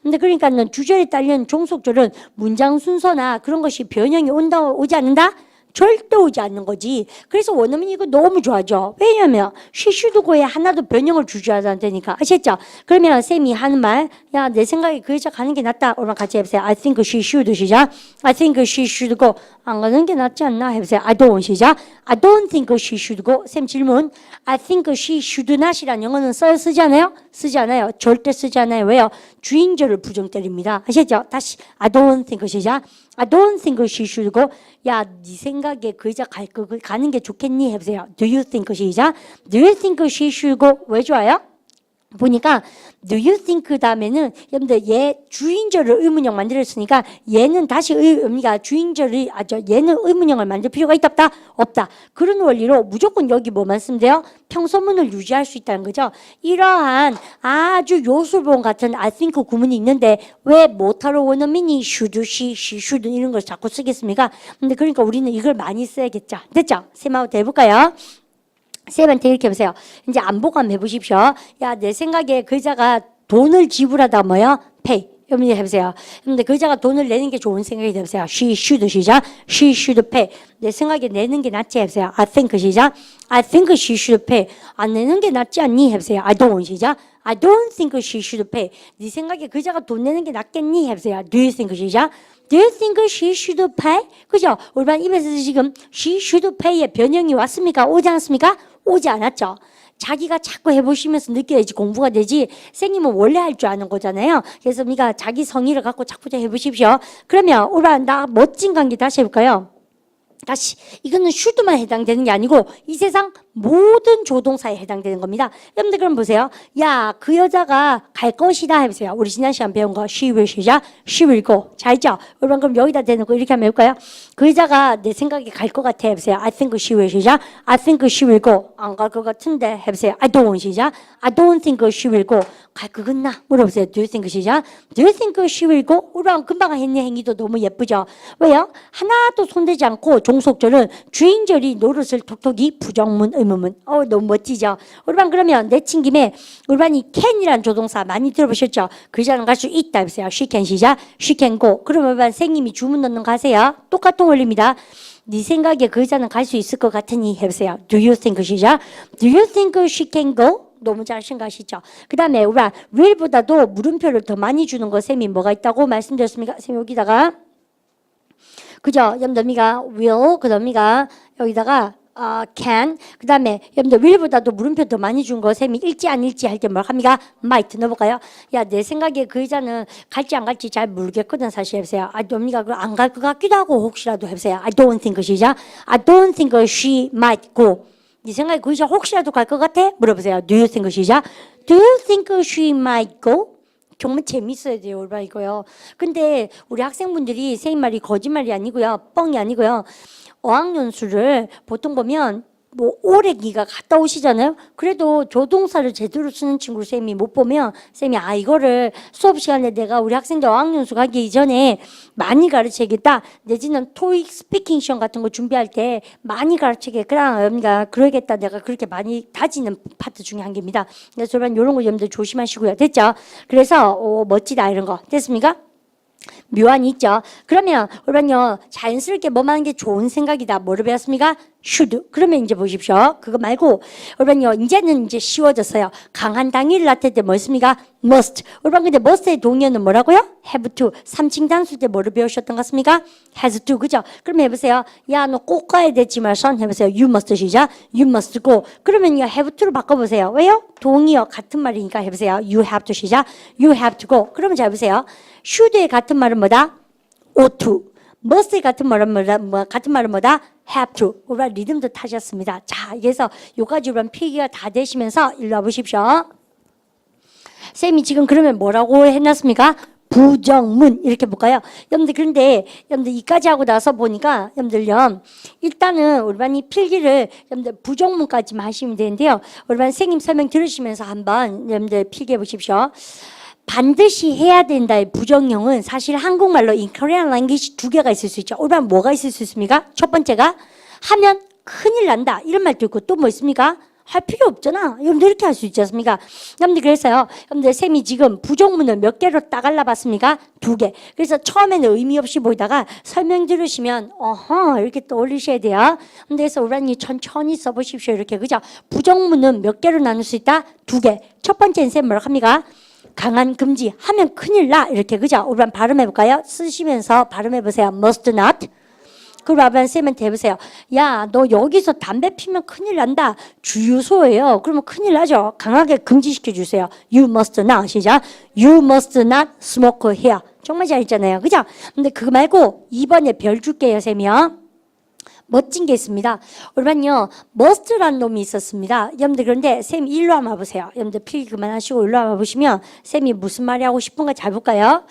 근데 그러니까는 주절에 딸린 종속절은 문장 순서나 그런 것이 변형이 오지 않는다? 절대 오지 않는 거지. 그래서 원어민이 이거 너무 좋아하죠. 왜냐면 she should go에 하나도 변형을 주저하지 않다니까. 아셨죠? 그러면 쌤이 하는 말, 내 생각에 그 여자 가는 게 낫다. 오늘 같이 해보세요. I think she should 시작. I think she should go. 안 가는 게 낫지 않나 해보세요. I don't 시작. I don't think she should go. 쌤 질문. I think she should not이라는 영어는 쓰지 않아요? 쓰지 않아요. 절대 쓰지 않아요. 왜요? 주인절을 부정 때립니다. 아셨죠? 다시 I don't think 시작. I don't think she should go. 네 생각에 그 여자 가는 게 좋겠니? 해보세요. Do you think 시작. Do you think she should go? 왜 좋아요? 보니까 do you think 다음에는 여러분들 얘 주인절을 의문형 만들었으니까 얘는 다시 의미가 주인절이 얘는 의문형을 만들 필요가 있다 없다? 없다. 그런 원리로 무조건 여기 뭐만 쓰면 돼요? 평서문을 유지할 수 있다는 거죠. 이러한 아주 요술본 같은 I think 구문이 있는데 왜 못하러 원어민이 should, she should 이런 걸 자꾸 쓰겠습니까? 근데 그러니까 우리는 이걸 많이 써야겠죠. 됐죠? 쌤하고 해볼까요? 쌤한테 이렇게 해보세요. 이제 안보감 해보십시오. 야, 내 생각에 그 여자가 돈을 지불하다 뭐요? pay. 여러분 해보세요. 근데 그 여자가 돈을 내는 게 좋은 생각이 되세요. She should 시작. She should pay. 내 생각에 내는 게 낫지 해보세요. I think 시작. I think she should pay. 안 내는 게 낫지 않니 해보세요. I don't 시작. I don't think she should pay. 네 생각에 그 여자가 돈 내는 게 낫겠니 해보세요. Do you think 시작. Do you think she should pay? 그죠? 우리 반 입에서 지금 she should pay의 변형이 왔습니까? 오지 않았습니까? 오지 않았죠. 자기가 자꾸 해보시면서 느껴야지 공부가 되지. 선생님은 원래 할 줄 아는 거잖아요. 그래서 우리가 자기 성의를 갖고 자꾸 해보십시오. 그러면 우리 나 멋진 관계 다시 해볼까요? 다시 이거는 should만 해당되는 게 아니고 이 세상 모든 조동사에 해당되는 겁니다. 여러분들 그럼 보세요. 야, 그 여자가 갈 것이다 해보세요. 우리 지난 시간 배운 거 she will 시작. she will go. 자 있죠? 여러분 그럼 여기다 대놓고 이렇게 한번 해볼까요? 그 여자가 내 생각에 갈 것 같아 해보세요. I think she will 시작. I think she will go. 안 갈 것 같은데 해보세요. I don't 시작. I don't think she will go. 갈 것 같나? 물어보세요. Do you think 시작. Do you think she will go? 우리랑 금방 했는 행위도 너무 예쁘죠? 왜요? 하나도 손대지 않고 종속절은 주인절이 노릇을 톡톡이 부정문 의문문. 너무 멋지죠? 우리 반 그러면 내친 김에 우리 반이 can이라는 조동사 많이 들어보셨죠? 그 여자는 갈 수 있다 해보세요. She can 시작. She can go. 그러면 우리 반 선생님이 주문 넣는 거 하세요. 똑같은 원리입니다. 네 생각에 그 여자는 갈 수 있을 것 같으니 해보세요. Do you think 시작. Do you think she can go? 너무 잘 생각하시죠? 그 다음에 우리 will보다도 물음표를 더 많이 주는 거 쌤이 뭐가 있다고 말씀드렸습니까? 쌤 여기다가 그죠? 여러분들 미가 will 그 다음 미가 여기다가 can 그 다음에 여러분들 will보다도 물음표 더 많이 준 거 쌤이 읽지 안 읽지 할 때 뭘 합니까? might 넣어볼까요? 야, 내 생각에 그 여자는 갈지 안 갈지 잘 모르겠거든 사실 해보세요. I don't 안 갈 것 같기도 하고 혹시라도 해보세요. I don't think 시작. I don't think she might go. 네 생각에 그 여자 혹시라도 갈 것 같아? 물어보세요. Do you think 시작. Do you think she might go? 정말 재밌어야 돼요, 올바 이거요. 근데 우리 학생분들이 선생님 말이 거짓말이 아니고요, 뻥이 아니고요. 어학연수를 보통 보면 뭐 오래 기가 갔다 오시잖아요. 그래도 조동사를 제대로 쓰는 친구를 쌤이 못 보면 쌤이 이거를 수업 시간에 내가 우리 학생들 어학연수 가기 이전에 많이 가르쳐야겠다. 내지는 토익 스피킹 시험 같은 거 준비할 때 많이 가르쳐야겠다. 그러니까 그러겠다. 내가 그렇게 많이 다지는 파트 중에 한 개입니다. 그래서 여러분 이런 거 여러분들 조심하시고요. 됐죠? 그래서 멋지다 이런 거 됐습니까? 묘안이 있죠. 그러면 여러분요 자연스럽게 뭐만 하는 게 좋은 생각이다. 뭐를 배웠습니까? should. 그러면 이제 보십시오. 그거 말고 여러분요 이제는 이제 쉬워졌어요. 강한 당위를 나타낼 때 뭐였습니까? must. 여러분 근데 must의 동의어는 뭐라고요? have to. 3층 단수 때 뭐를 배우셨던 것 같습니까? has to. 그죠? 그러면 해보세요. 야, 너 꼭 가야 되지 말선 해보세요. You must 시작. You must go. 그러면요 have to로 바꿔보세요. 왜요? 동의어 같은 말이니까 해보세요. You have to 시작. You have to go. 그러면 잘 보세요. should의 같은 말은 뭐다? ought to. must의 같은 말은 뭐다? have to. 우리가 리듬도 타셨습니다. 자, 그래서 요까지 우리 필기가 다 되시면서 일로 와보십시오. 쌤이 지금 그러면 뭐라고 해놨습니까? 부정문 이렇게 볼까요? 여러분들 그런데 여러분들 이까지 하고 나서 보니까 여러분들요 일단은 우리 반이 필기를 여러분들 부정문까지만 하시면 되는데요. 우리 반 선생님 설명 들으시면서 한번 여러분들 필기해 보십시오. 반드시 해야 된다의 부정형은 사실 한국말로 in Korean language 두 개가 있을 수 있죠. 우리 반 뭐가 있을 수 있습니까? 첫 번째가 하면 큰일 난다 이런 말도 있고 또 뭐 있습니까? 할 필요 없잖아. 여러분들 이렇게 할 수 있지 않습니까? 여러분들 그래서요. 여러분들 쌤이 지금 부정문을 몇 개로 딱 갈라봤습니까? 2개. 그래서 처음에는 의미 없이 보이다가 설명 들으시면 이렇게 떠올리셔야 돼요. 그래서 우라님 천천히 써보십시오. 이렇게 그죠? 부정문은 몇 개로 나눌 수 있다? 2개. 첫 번째는 쌤 뭐라고 합니까? 강한 금지 하면 큰일 나 이렇게 그죠? 우리 한번 발음해볼까요? 쓰시면서 발음해보세요. must not. 그럼 아빠 쌤한테 해보세요. 야, 너 여기서 담배 피면 큰일 난다. 주유소예요. 그러면 큰일 나죠. 강하게 금지시켜 주세요. You must not. 시작. You must not smoke here. 정말 잘했잖아요. 그죠? 근데 그거 말고 2번에 별 줄게요, 쌤이요. 멋진 게 있습니다. 오늘만요, 머스트라는 놈이 있었습니다. 여러분들, 그런데 쌤 일로 한번 와보세요. 여러분들 필기 그만하시고 일로 한번 보시면 쌤이 무슨 말이 하고 싶은가 잘 볼까요?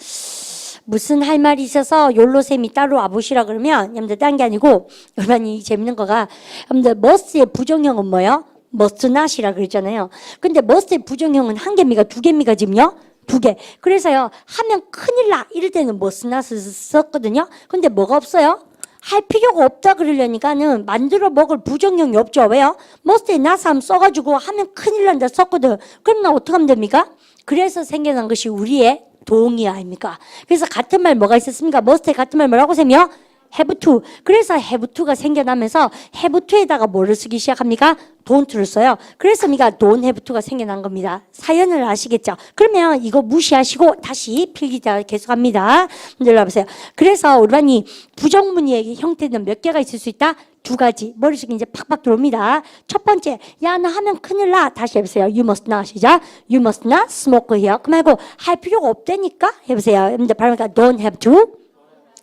무슨 할 말이 있어서 욜로 쌤이 따로 와보시라 그러면 여러분들 딴 게 아니고 오늘만이 재밌는 거가 여러분들 머스트의 부정형은 뭐예요? must not이라 그랬잖아요. 근데 must의 부정형은 한 개입니까? 두 개입니까? 지금요? 두 개. 그래서요, 하면 큰일 나. 이럴 때는 must not을 썼거든요. 근데 뭐가 없어요? 할 필요가 없다 그러려니까는 만들어 먹을 부정형이 없죠. 왜요? must에 not 하면 써가지고 하면 큰일 난다 썼거든. 그럼 나 어떻게 하면 됩니까? 그래서 생겨난 것이 우리의 동의 아닙니까? 그래서 같은 말 뭐가 있었습니까? must에 같은 말 뭐라고 셈이요? have to. 그래서 have to가 생겨나면서 have to에다가 뭐를 쓰기 시작합니까? don't를 써요. 그래서 우리가 don't have to가 생겨난 겁니다. 사연을 아시겠죠? 그러면 이거 무시하시고 다시 필기자 계속합니다. 들어보세요. 그래서 우리반이 부정문의 형태는 몇 개가 있을 수 있다? 두 가지. 머릿속에 이제 팍팍 들어옵니다. 첫 번째, 야, 나 하면 큰일 나. 다시 해보세요. You must not. 시작. You must not smoke here. 그 말고 할 필요가 없다니까? 해보세요. 여러분들 발음이니까 don't have to.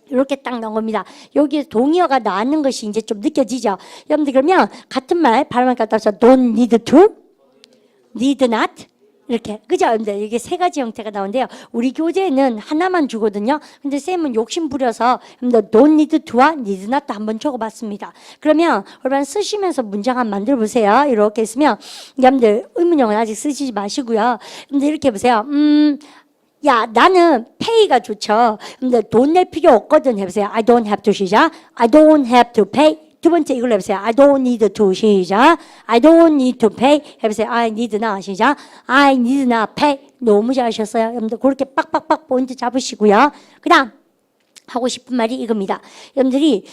이렇게 딱 나온 겁니다. 여기에 동의어가 나왔는 것이 이제 좀 느껴지죠. 여러분들 그러면 같은 말 발음을 갖다 서 don't need to, need not 이렇게 그죠? 여러분들 이게 세 가지 형태가 나오는데요. 우리 교재에는 하나만 주거든요. 근데 쌤은 욕심 부려서 여러분들 don't need to와 need not도 한번 적어봤습니다. 그러면 여러분 쓰시면서 문장 한번 만들어 보세요. 이렇게 있으면 여러분들 의문형은 아직 쓰시지 마시고요. 여러분들 이렇게 해보세요. 야, 나는 pay가 좋죠. 근데 돈 낼 필요 없거든. 해보세요. I don't have to. 시작. I don't have to pay. 두 번째 이걸로 해보세요. I don't need to. 시작. I don't need to pay. 해보세요. I need not. 시작. I need not pay. 너무 잘하셨어요. 여러분들 그렇게 빡빡빡 포인트 잡으시고요. 그 다음 하고 싶은 말이 이겁니다. 여러분들이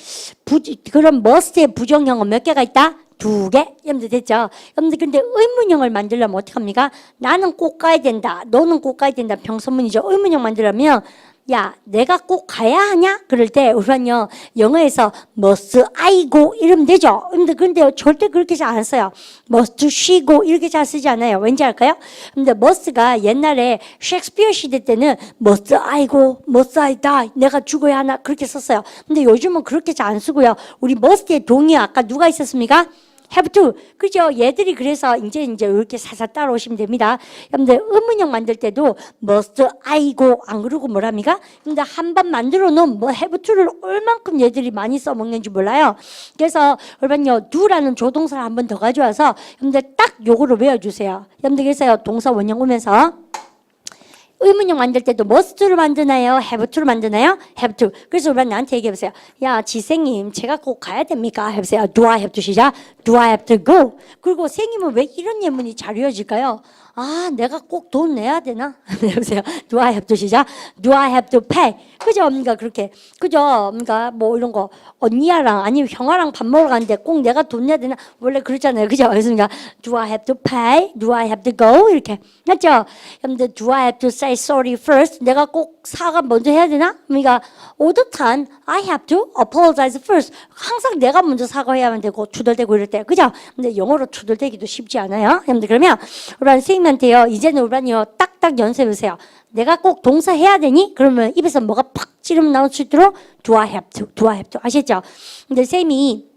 그런 must의 부정형은 몇 개가 있다? 두 개? 여러분들 됐죠? 여러분들 근데 의문형을 만들려면 어떻게 합니까? 나는 꼭 가야 된다. 너는 꼭 가야 된다. 병선문이죠. 의문형 만들려면 야, 내가 꼭 가야 하냐? 그럴 때 우선요 영어에서 must I go 이러면 되죠. 근데 절대 그렇게 잘 안 써요. must she go 이렇게 잘 쓰지 않아요. 왠지 알까요? 근데 must가 옛날에 셰익스피어 시대 때는 must I go, must I die 내가 죽어야 하나 그렇게 썼어요. 근데 요즘은 그렇게 잘 안 쓰고요. 우리 must의 동의 아까 누가 있었습니까? have to. 그죠? 얘들이 그래서 이제 이렇게 살살 따라오시면 됩니다. 여러분들 의문형 만들 때도 must I go 안 그러고 뭐랍니까? 근데 한 번 만들어 놓은 뭐 have to를 얼만큼 얘들이 많이 써먹는지 몰라요. 그래서 여러분요 do라는 조동사를 한 번 더 가져와서 여러분들 딱 요거를 외워주세요. 여러분들 그래서요 동사 원형 오면서 의문형 만들 때도 must를 만드나요? have to를 만드나요? have to. 그래서 우리 나한테 얘기해보세요. 야, 지생님, 제가 꼭 가야 됩니까? 해보세요. Do I have to? 시작. Do I have to go? 그리고 생님은 왜 이런 예문이 잘 이어질까요? 아, 내가 꼭 돈 내야 되나? 해보세요. Do I have to? 시작. Do I have to pay? 그죠? 그러니까 그렇게. 그죠? 그러니까 뭐 이런 거 언니야랑 아니면 형아랑 밥 먹으러 가는데 꼭 내가 돈 내야 되나? 원래 그렇잖아요. 그죠? 그러니까 Do I have to pay? Do I have to go? 이렇게. 맞죠? 근데 Do I have to say sorry first? 내가 꼭 사과 먼저 해야 되나? 그러니까 all the time I have to apologize first. 항상 내가 먼저 사과해야만 되고 투덜대고 이럴 때. 그죠? 근데 영어로 투덜대기도 쉽지 않아요. 여러분들 그러면 우리 선생님한테요. 이제는 우리요 딱딱 연습해보세요. 내가 꼭 동사 해야 되니? 그러면 입에서 뭐가 팍 찌르면 나올 수 있도록 do I have to, do I have to 아시죠? 근데 쌤이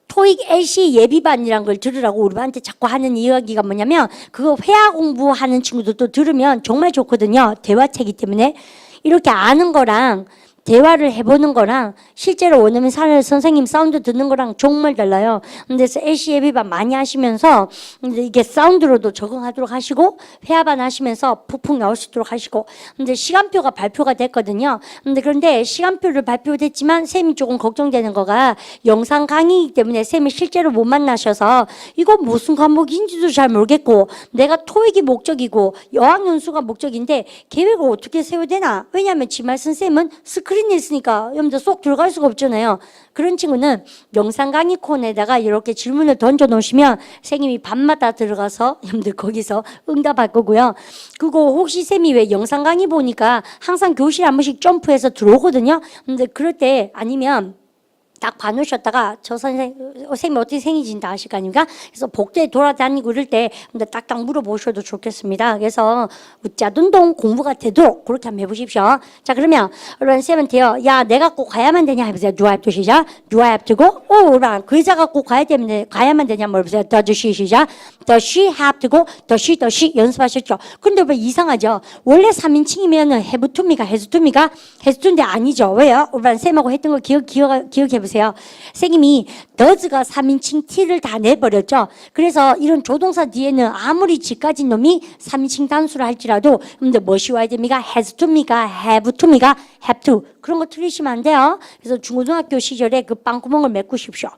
토익 LC 예비반이란 걸 들으라고 우리한테 자꾸 하는 이야기가 뭐냐면 그거 회화 공부하는 친구들도 들으면 정말 좋거든요. 대화체이기 때문에 이렇게 아는 거랑 대화를 해보는 거랑 실제로 원어민 사는 선생님 사운드 듣는 거랑 정말 달라요. 그래서 LC 예비반 많이 하시면서 이게 사운드로도 적응하도록 하시고 회화반 하시면서 푹푹 나올 수 있도록 하시고 근데 시간표가 발표가 됐거든요. 그런데 시간표를 발표됐지만 쌤이 조금 걱정되는 거가 영상 강의이기 때문에 쌤이 실제로 못 만나셔서 이거 무슨 과목인지도 잘 모르겠고 내가 토익이 목적이고 여학연수가 목적인데 계획을 어떻게 세워야 되나? 왜냐하면 지말 선생님은 스크린에 있으니까 여러분들 쏙 들어갈 수가 없잖아요. 그런 친구는 영상 강의 콘에다가 이렇게 질문을 던져 놓으시면 선생님이 밤마다 들어가서 여러분들 거기서 응답할 거고요. 그리고 혹시 쌤이 왜 영상 강의 보니까 항상 교실에 한 번씩 점프해서 들어오거든요. 근데 그럴 때 아니면 딱 봐놓으셨다가 저 선생님 어떻게 생기진지 아실 거 아닙니까? 그래서 복도에 돌아다니고 이럴 때 딱딱 물어보셔도 좋겠습니다. 그래서 웃자둔동 공부가 되도록 그렇게 한번 해보십시오. 자, 그러면 여러분 쌤한테요. 야, 내가 꼭 가야만 되냐 해보세요. Do I have to 시작. Do I have to go? 여러분 그 여자가 꼭 가야만 되냐 물어보세요. Does she 시작. Does she have to go? Does she 연습하셨죠? 근데 왜 이상하죠? 원래 3인칭이면 have to미가 has to미가 has to인데 아니죠. 왜요? 여러분 쌤하고 했던 거 기억해보세요. 선생님이 does가 3인칭 t를 다 내버렸죠. 그래서 이런 조동사 뒤에는 아무리 지까진 놈이 3인칭 단수를 할지라도 근데 무엇이 와야 됩니까? has to입니까? have to입니까? have to. 그런 거 틀리시면 안 돼요. 그래서 중고등학교 시절에 그 빵구멍을 메꾸십시오.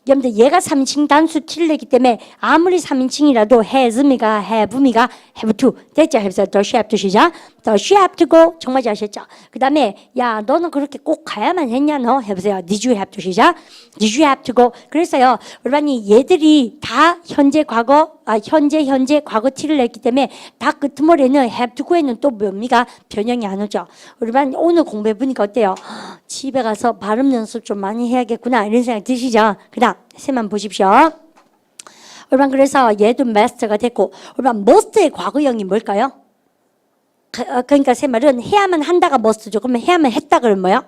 여러분들 얘가 3인칭 단수 t를 내기 때문에 아무리 3인칭이라도 has입니까? have입니까? have to. 됐죠? 해서 does she have to 시작. does she have to go? 정말 잘하셨죠? 그 다음에 야 너는 그렇게 꼭 가야만 했냐 너? 해보세요. did you have to 시작. did you have to go? 그래서요. 여러분이 얘들이 다 현재 과거 과거 t를 냈기 때문에 다 끝머리에는 have to go에는 또 뭡니까? 변형이 안 오죠. 여러분 오늘 공부해보니까 어때요? 집에 가서 발음 연습 좀 많이 해야겠구나 이런 생각 드시죠? 그 다음 쌤만 보십시오. 여러분 그래서 얘도 master가 됐고 여러분 must의 과거형이 뭘까요? 그러니까 제 말은 해야만 한다가 must죠. 그러면 해야만 했다 그러면 뭐요?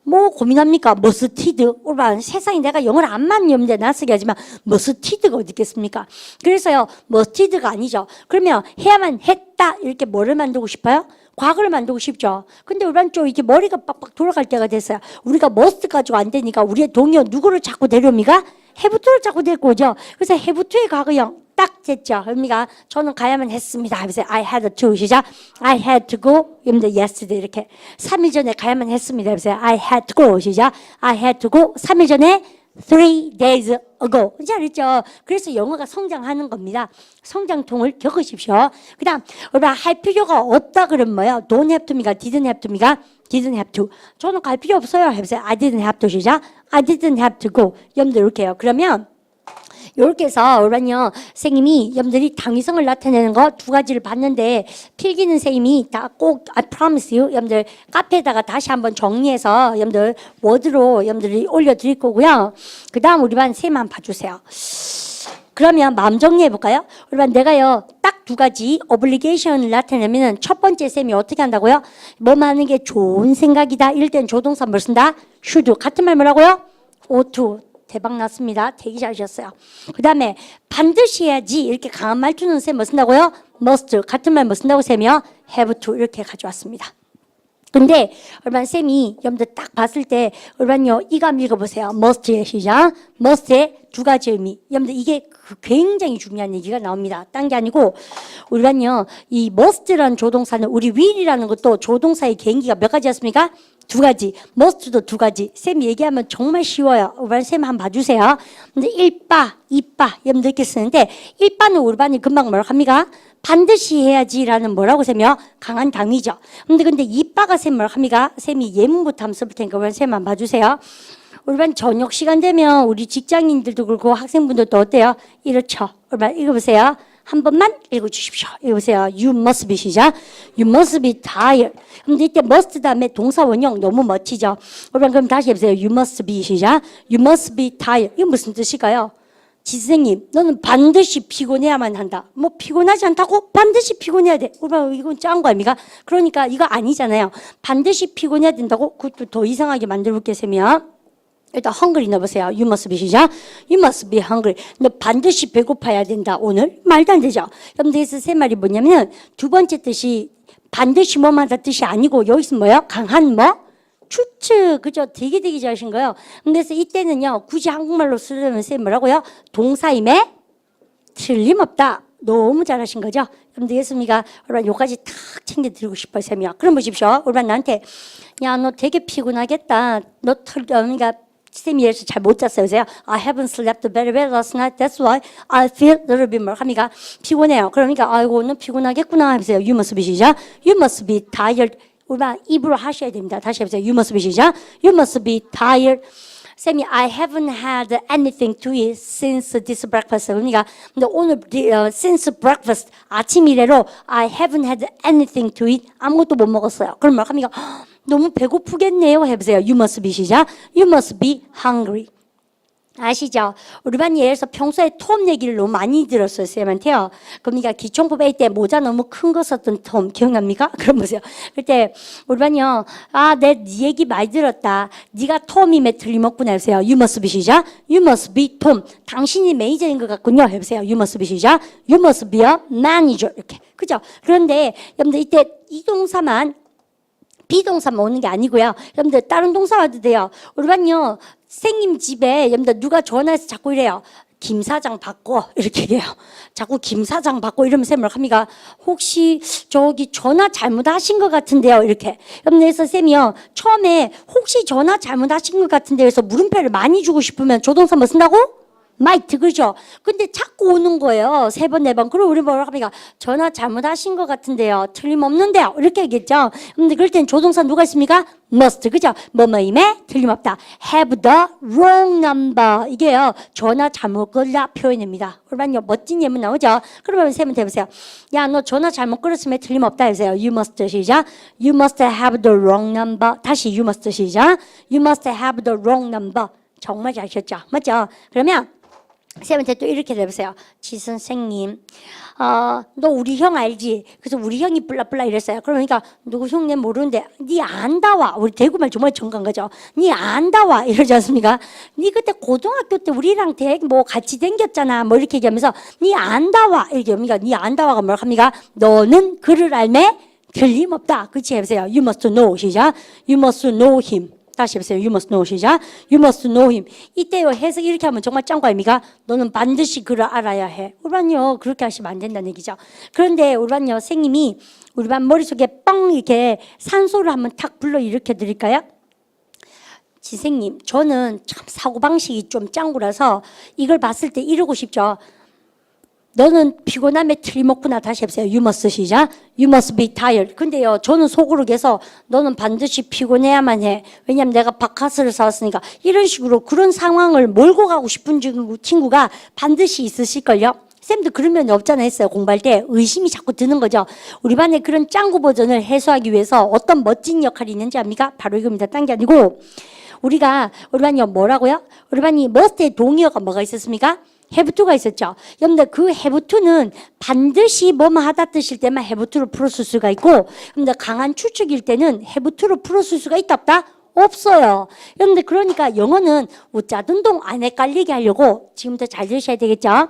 뭐 고민합니까? musted. 여러분 세상에 내가 영어를 안만 염두에 낯쓰게 하지만 musted가 어디 있겠습니까? 그래서요 musted가 아니죠. 그러면 해야만 했다 이렇게 뭐를 만들고 싶어요? 과거를 만들고 싶죠. 근데 우리는 좀 이렇게 머리가 빡빡 돌아갈 때가 됐어요. 우리가 must 가지고 안 되니까 우리의 동요 누구를 자꾸 데려옵니까? have to를 자꾸 데리고 오죠. 그래서 have to의 과거형 딱 됐죠. 그러니까 저는 가야만 했습니다. 그래서 I had to 시작. I had to go. 여러분들 yesterday 이렇게 3일 전에 가야만 했습니다. 그래서 I had to go 시작. I had to go. 3일 전에 3 days ago. 잘했죠? 그래서 영어가 성장하는 겁니다. 성장통을 겪으십시오. 그 다음, 여러분, 할 필요가 없다 그러면 뭐예요? Don't have to입니까? Didn't have to입니까? Didn't have to. 저는 갈 필요 없어요. 해보세요. I didn't have to 시작. I didn't have to go. 여러분들 이렇게 해요. 그러면 이렇게 해서 여러분요 선생님이 여러분들이 당위성을 나타내는 거 두 가지를 봤는데 필기는 선생님이 다 꼭 I promise you 여러분들 카페에다가 다시 한번 정리해서 여러분들 워드로 여러분들이 올려드릴 거고요. 그 다음 우리 반 선생님 한번 봐주세요. 그러면 마음 정리해 볼까요? 여러분 내가요 딱 두 가지 obligation을 나타내면 첫 번째 쌤이 어떻게 한다고요? 뭐 하는 게 좋은 생각이다. 이럴 때는 조동사 뭘 쓴다? should. 같은 말 뭐라고요? ought to. 대박 났습니다. 되게 잘하셨어요. 그 다음에 반드시 해야지 이렇게 강한 말투는 쌤 뭐 쓴다고요? must. 같은 말 뭐 쓴다고 쌤이요? have to 이렇게 가져왔습니다. 근데 여러분 쌤이 여러분들 딱 봤을 때 여러분요 이거 한번 읽어보세요. must의 시작. must의 두 가지 의미. 여러분들 이게 굉장히 중요한 얘기가 나옵니다. 딴 게 아니고 우리가요 이 must라는 조동사는 우리 will이라는 것도 조동사의 개인기가 몇 가지였습니까? 두 가지. must도 두 가지. 쌤 얘기하면 정말 쉬워요. 우리 쌤 한번 봐주세요. 근데 1바, 2바 여러분들 이렇게 쓰는데 1바는 우리 반이 금방 뭐라고 합니까? 반드시 해야지라는 뭐라고 쌤이요? 강한 당위죠. 근데 2바가 쌤 뭐라고 합니까? 쌤이 예문부터 한번 써볼 테니까 우리 쌤 한번 봐주세요. 우리 반 저녁 시간 되면 우리 직장인들도 그렇고 학생분들도 어때요? 이렇죠. 우리 반 읽어보세요. 한 번만 읽어주십시오. 읽어보세요. You must be 시작. You must be tired. 근데 이때 must 다음에 동사 원형 너무 멋지죠. 여러분 그럼 다시 해보세요. You must be 시작. You must be tired. 이게 무슨 뜻일까요? 지선생님, 너는 반드시 피곤해야만 한다. 뭐 피곤하지 않다고? 반드시 피곤해야 돼. 여러분 이건 짠 거 아닙니까? 그러니까 이거 아니잖아요. 반드시 피곤해야 된다고? 그것도 더 이상하게 만들어볼게요. 쌤이요. 일단 hungry 넣어보세요. You must be 시작. You must be hungry. 너 반드시 배고파야 된다. 오늘 말도 안 되죠. 여러분들 그래서 세 말이 뭐냐면 두 번째 뜻이 반드시 뭐만 다 뜻이 아니고 여기서 뭐예요? 강한 뭐? 추측. 그죠? 되게 잘하신 거예요. 그래서 이때는요 굳이 한국말로 쓰려면 쌤 뭐라고요? 동사임에 틀림없다. 너무 잘하신 거죠? 그럼 되겠습니까? 여러분 요까지 탁 챙겨드리고 싶어요. 쌤이요. 그럼 보십시오. 여러분 나한테 야 너 되게 피곤하겠다. 너 그러니까 쌤이 예를 잘 못 잤어요. 그래서 I haven't slept very well last night. That's why I feel a little bit more. 합니까? 피곤해요. 그러니까 아이고 너 피곤하겠구나. 해보세요. You must be 시작. You must be tired. 우리가 입으로 하셔야 됩니다. 다시 해보세요. You must be 시작. You must be tired. 쌤이 I haven't had anything to eat since this breakfast. 그러니까 근데 오늘 since breakfast 아침 이래로 I haven't had anything to eat 아무것도 못 먹었어요. 그럼 뭐 합니까? 너무 배고프겠네요. 해보세요. You must be 시작. You must be hungry. 아시죠? 우리 반 예에서 평소에 톰 얘기를 너무 많이 들었어요, 쌤한테요. 그러니까 기총법 A 때 모자 너무 큰 거 썼던 톰 기억납니까? 그럼 보세요. 그때 우리 반이요. 내 얘기 많이 들었다. 네가 톰이면 틀림없구나 해보세요. You must be 시작. You must be 톰. 당신이 매니저인 것 같군요. 해보세요. You must be 시작. You must be a manager. 이렇게. 그죠? 그런데 여러분들 이때 이 동사만 비동사만 오는 게 아니고요. 여러분들 다른 동사 와도 돼요. 우리 반요. 선생님 집에 여러분들 누가 전화해서 자꾸 이래요. 김 사장 바꿔 이렇게 얘기해요. 자꾸 김 사장 바꿔 이러면 쌤 뭐라 합니까? 혹시 저기 전화 잘못하신 것 같은데요. 이렇게. 여러분들 그래서 쌤이요. 처음에 혹시 전화 잘못하신 것 같은데요. 그래서 물음표를 많이 주고 싶으면 조동사 뭐 쓴다고? might 그죠? 근데 자꾸 오는 거예요. 3번, 4번. 그리고 우리 뭐라고 합니까? 전화 잘못하신 것 같은데요. 틀림없는데요. 이렇게 얘기했죠. 근데 그럴 땐 조동사 누가 있습니까? must 그죠? 뭐뭐임에 틀림없다. have the wrong number 이게요. 전화 잘못 걸라 표현입니다. 그러면요 멋진 예문 나오죠? 그러면 세면 해보세요. 야 너 전화 잘못 걸었으면 틀림없다 해보세요. You must 시작. You must have the wrong number. 다시 you must 시작. You must have the wrong number. 정말 잘하셨죠? 맞죠? 그러면 쌤한테 또 이렇게 해보세요. 지 선생님, 너 우리 형 알지? 그래서 우리 형이 블라블라 이랬어요. 그러니까 누구 형내 모르는데 니 안다와. 우리 대구말 정말 정감 거죠. 니 안다와 이러지 않습니까? 니 그때 고등학교 때 우리랑 뭐 같이 댕겼잖아. 뭐 이렇게 얘기하면서 니 안다와 이렇게 합니까? 니 안다와가 뭐라 합니까? 너는 그를 알매 틀림없다. 그치 해보세요. You must know 시작. You must know him. 다시 해보세요. You must know 시작. You must know him. 이때요 해석 이렇게 하면 정말 짱구 아닙니까? 너는 반드시 그를 알아야 해. 우리 반요 그렇게 하시면 안 된다는 얘기죠. 그런데 우리 반요 선생님이 우리 반 머릿속에 뻥 이렇게 산소를 한번 탁 불러 일으켜 드릴까요? 지생님 저는 참 사고방식이 좀 짱구라서 이걸 봤을 때 이러고 싶죠. 너는 피곤함에 틀림없구나. 다시 해보세요. You must 시작. You must be tired. 근데요, 저는 속으로 계서 너는 반드시 피곤해야만 해. 왜냐면 내가 바카스를 사왔으니까. 이런 식으로 그런 상황을 몰고 가고 싶은 친구가 반드시 있으실걸요. 쌤도 그런 면이 없잖아 했어요. 공부할 때 의심이 자꾸 드는 거죠. 우리 반에 그런 짱구 버전을 해소하기 위해서 어떤 멋진 역할이 있는지 압니까? 바로 이겁니다. 딴 게 아니고 우리 반이 뭐라고요? 우리 반이 must의 동의어가 뭐가 있었습니까? have to가 있었죠. 여러분들 그 have to는 반드시 뭐뭐 하다 뜻일 때만 have to를 풀었을 수가 있고 여러분들 강한 추측일 때는 have to를 풀었을 수가 있다 없다? 없어요. 여러분들 그러니까 영어는 우짜둔동 안 헷갈리게 하려고 지금부터 잘 들으셔야 되겠죠.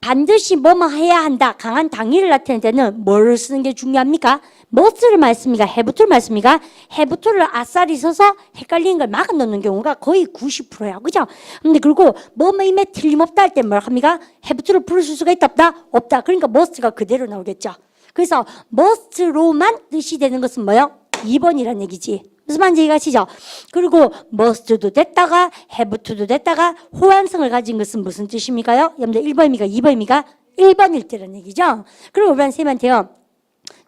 반드시 뭐뭐 해야 한다. 강한 당위를 나타낼 때는 뭘 쓰는 게 중요합니까? must를 말씀입니까? have to를 말씀입니까? have to를 아싸리 써서 헷갈리는 걸 막아 놓는 경우가 거의 90%야. 그죠? 근데 그리고 뭐뭐임에 틀림없다 할 때 뭐라 합니까? have to를 부르실 수가 있다 없다? 없다. 그러니까 must가 그대로 나오겠죠. 그래서 must로만 뜻이 되는 것은 뭐요? 2번이란 얘기지. 무슨 말인지 이해가시죠? 그리고 must도 됐다가 have to도 됐다가 호환성을 가진 것은 무슨 뜻입니까요? 여러분들 1번입니까? 2번입니까? 1번일 때라는 얘기죠. 그리고 우리 쌤한테요.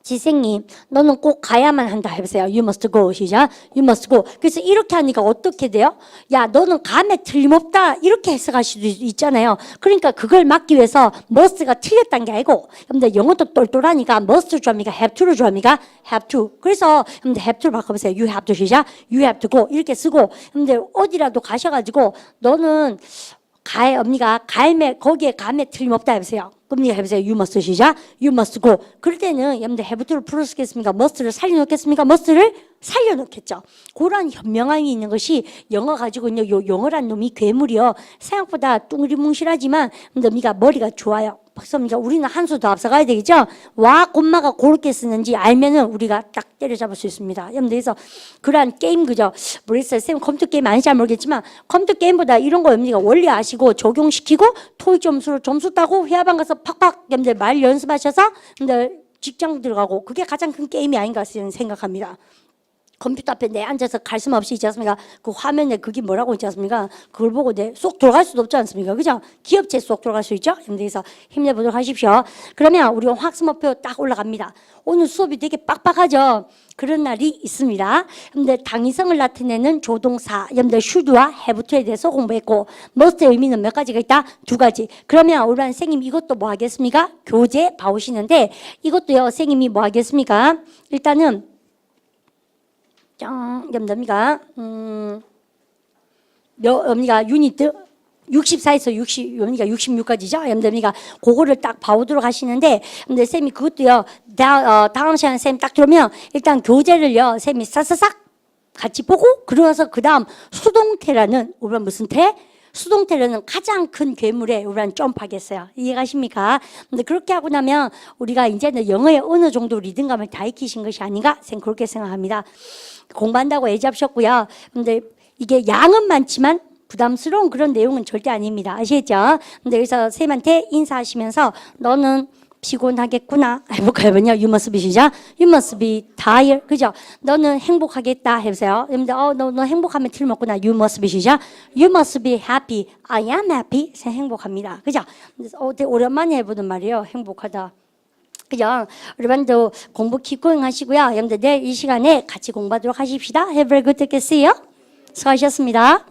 지생님, 너는 꼭 가야만 한다 해보세요. You must go 시작. You must go. 그래서 이렇게 하니까 어떻게 돼요? 야, 너는 감에 틀림없다. 이렇게 해석할 수도 있잖아요. 그러니까 그걸 막기 위해서 must가 틀렸다는 게 아니고 여러분들 영어도 똘똘하니까 must 좋아합니까? have to를 좋아합니까? have to. 그래서 여러분들 have to를 바꿔보세요. You have to 시작. You have to go. 이렇게 쓰고 여러분들 어디라도 가셔가지고 너는 언니가 거기에 감에 틀림없다 해보세요. 금리 해보세요. You must 시작. You must go. 그럴 때는 여러분들 have to를 풀어쓰겠습니까? must를 살려놓겠습니까? must를 살려놓겠죠. 그런 현명함이 있는 것이 영어 가지고 있는 요 영어란 놈이 괴물이요. 생각보다 뚱리뭉실하지만 언니가 머리가 좋아요. 박사입니까? 우리는 한 수 더 앞서가야 되겠죠? 와 곰마가 그렇게 쓰는지 알면은 우리가 딱 때려잡을 수 있습니다. 여러분들 그래서 그러한 게임 그죠? 모르겠어요. 쌤 컴퓨터 게임 아닌지 잘 모르겠지만 컴퓨터 게임보다 이런 거 여러분들가 원리 아시고 적용시키고 토익 점수로 점수 따고 회화방 가서 팍팍 여러분들 말 연습하셔서 여러분들 직장 들어가고 그게 가장 큰 게임이 아닌가 생각합니다. 컴퓨터 앞에 내 앉아서 갈슴 없이 있지 않습니까? 그 화면에 그게 뭐라고 있지 않습니까? 그걸 보고 내 쏙 들어갈 수도 없지 않습니까? 그죠? 기업체 쏙 들어갈 수 있죠? 여러분들께서 힘내보도록 하십시오. 그러면 우리 학습 목표 딱 올라갑니다. 오늘 수업이 되게 빡빡하죠? 그런 날이 있습니다. 여러분들 당위성을 나타내는 조동사, 여러분들 should와 have to에 대해서 공부했고 must의 의미는 몇 가지가 있다? 2가지. 그러면 우리 선생님 이것도 뭐 하겠습니까? 교재 봐오시는데 이것도요 선생님이 뭐 하겠습니까? 일단은 여러분들가 여러분가 유니트 64에서 60, 여러분가 66까지죠. 여러분가 그거를 딱 봐오도록 하시는데, 근데 쌤이 그것도요. 다음 시간에 쌤 딱 들으면 일단 교재를요. 쌤이 싹싹싹 같이 보고, 그러면서 그 다음 수동태라는 우리가 무슨 태? 수동태라는 가장 큰 괴물에 우리는 점프하겠어요. 이해가십니까? 근데 그렇게 하고 나면 우리가 이제는 영어에 어느 정도 리듬감을 다 익히신 것이 아닌가? 쌤 그렇게 생각합니다. 공부한다고 애잡으셨고요. 근데 이게 양은 많지만 부담스러운 그런 내용은 절대 아닙니다. 아시겠죠? 근데 여기서 쌤한테 인사하시면서 너는 피곤하겠구나 해볼까요? You must be 시작. You must be tired. 그죠? 너는 행복하겠다 해보세요. 여러분들 너 행복하면 틀림없구나. You must be 시작. You must be happy. I am happy. 행복합니다. 그죠? 되게 오랜만에 해보는 말이에요. 행복하다. 그죠? 여러분도 공부 기꺼이 하시고요. 여러분들 내일 이 시간에 같이 공부하도록 하십시다. Have a good day. See you. 수고하셨습니다.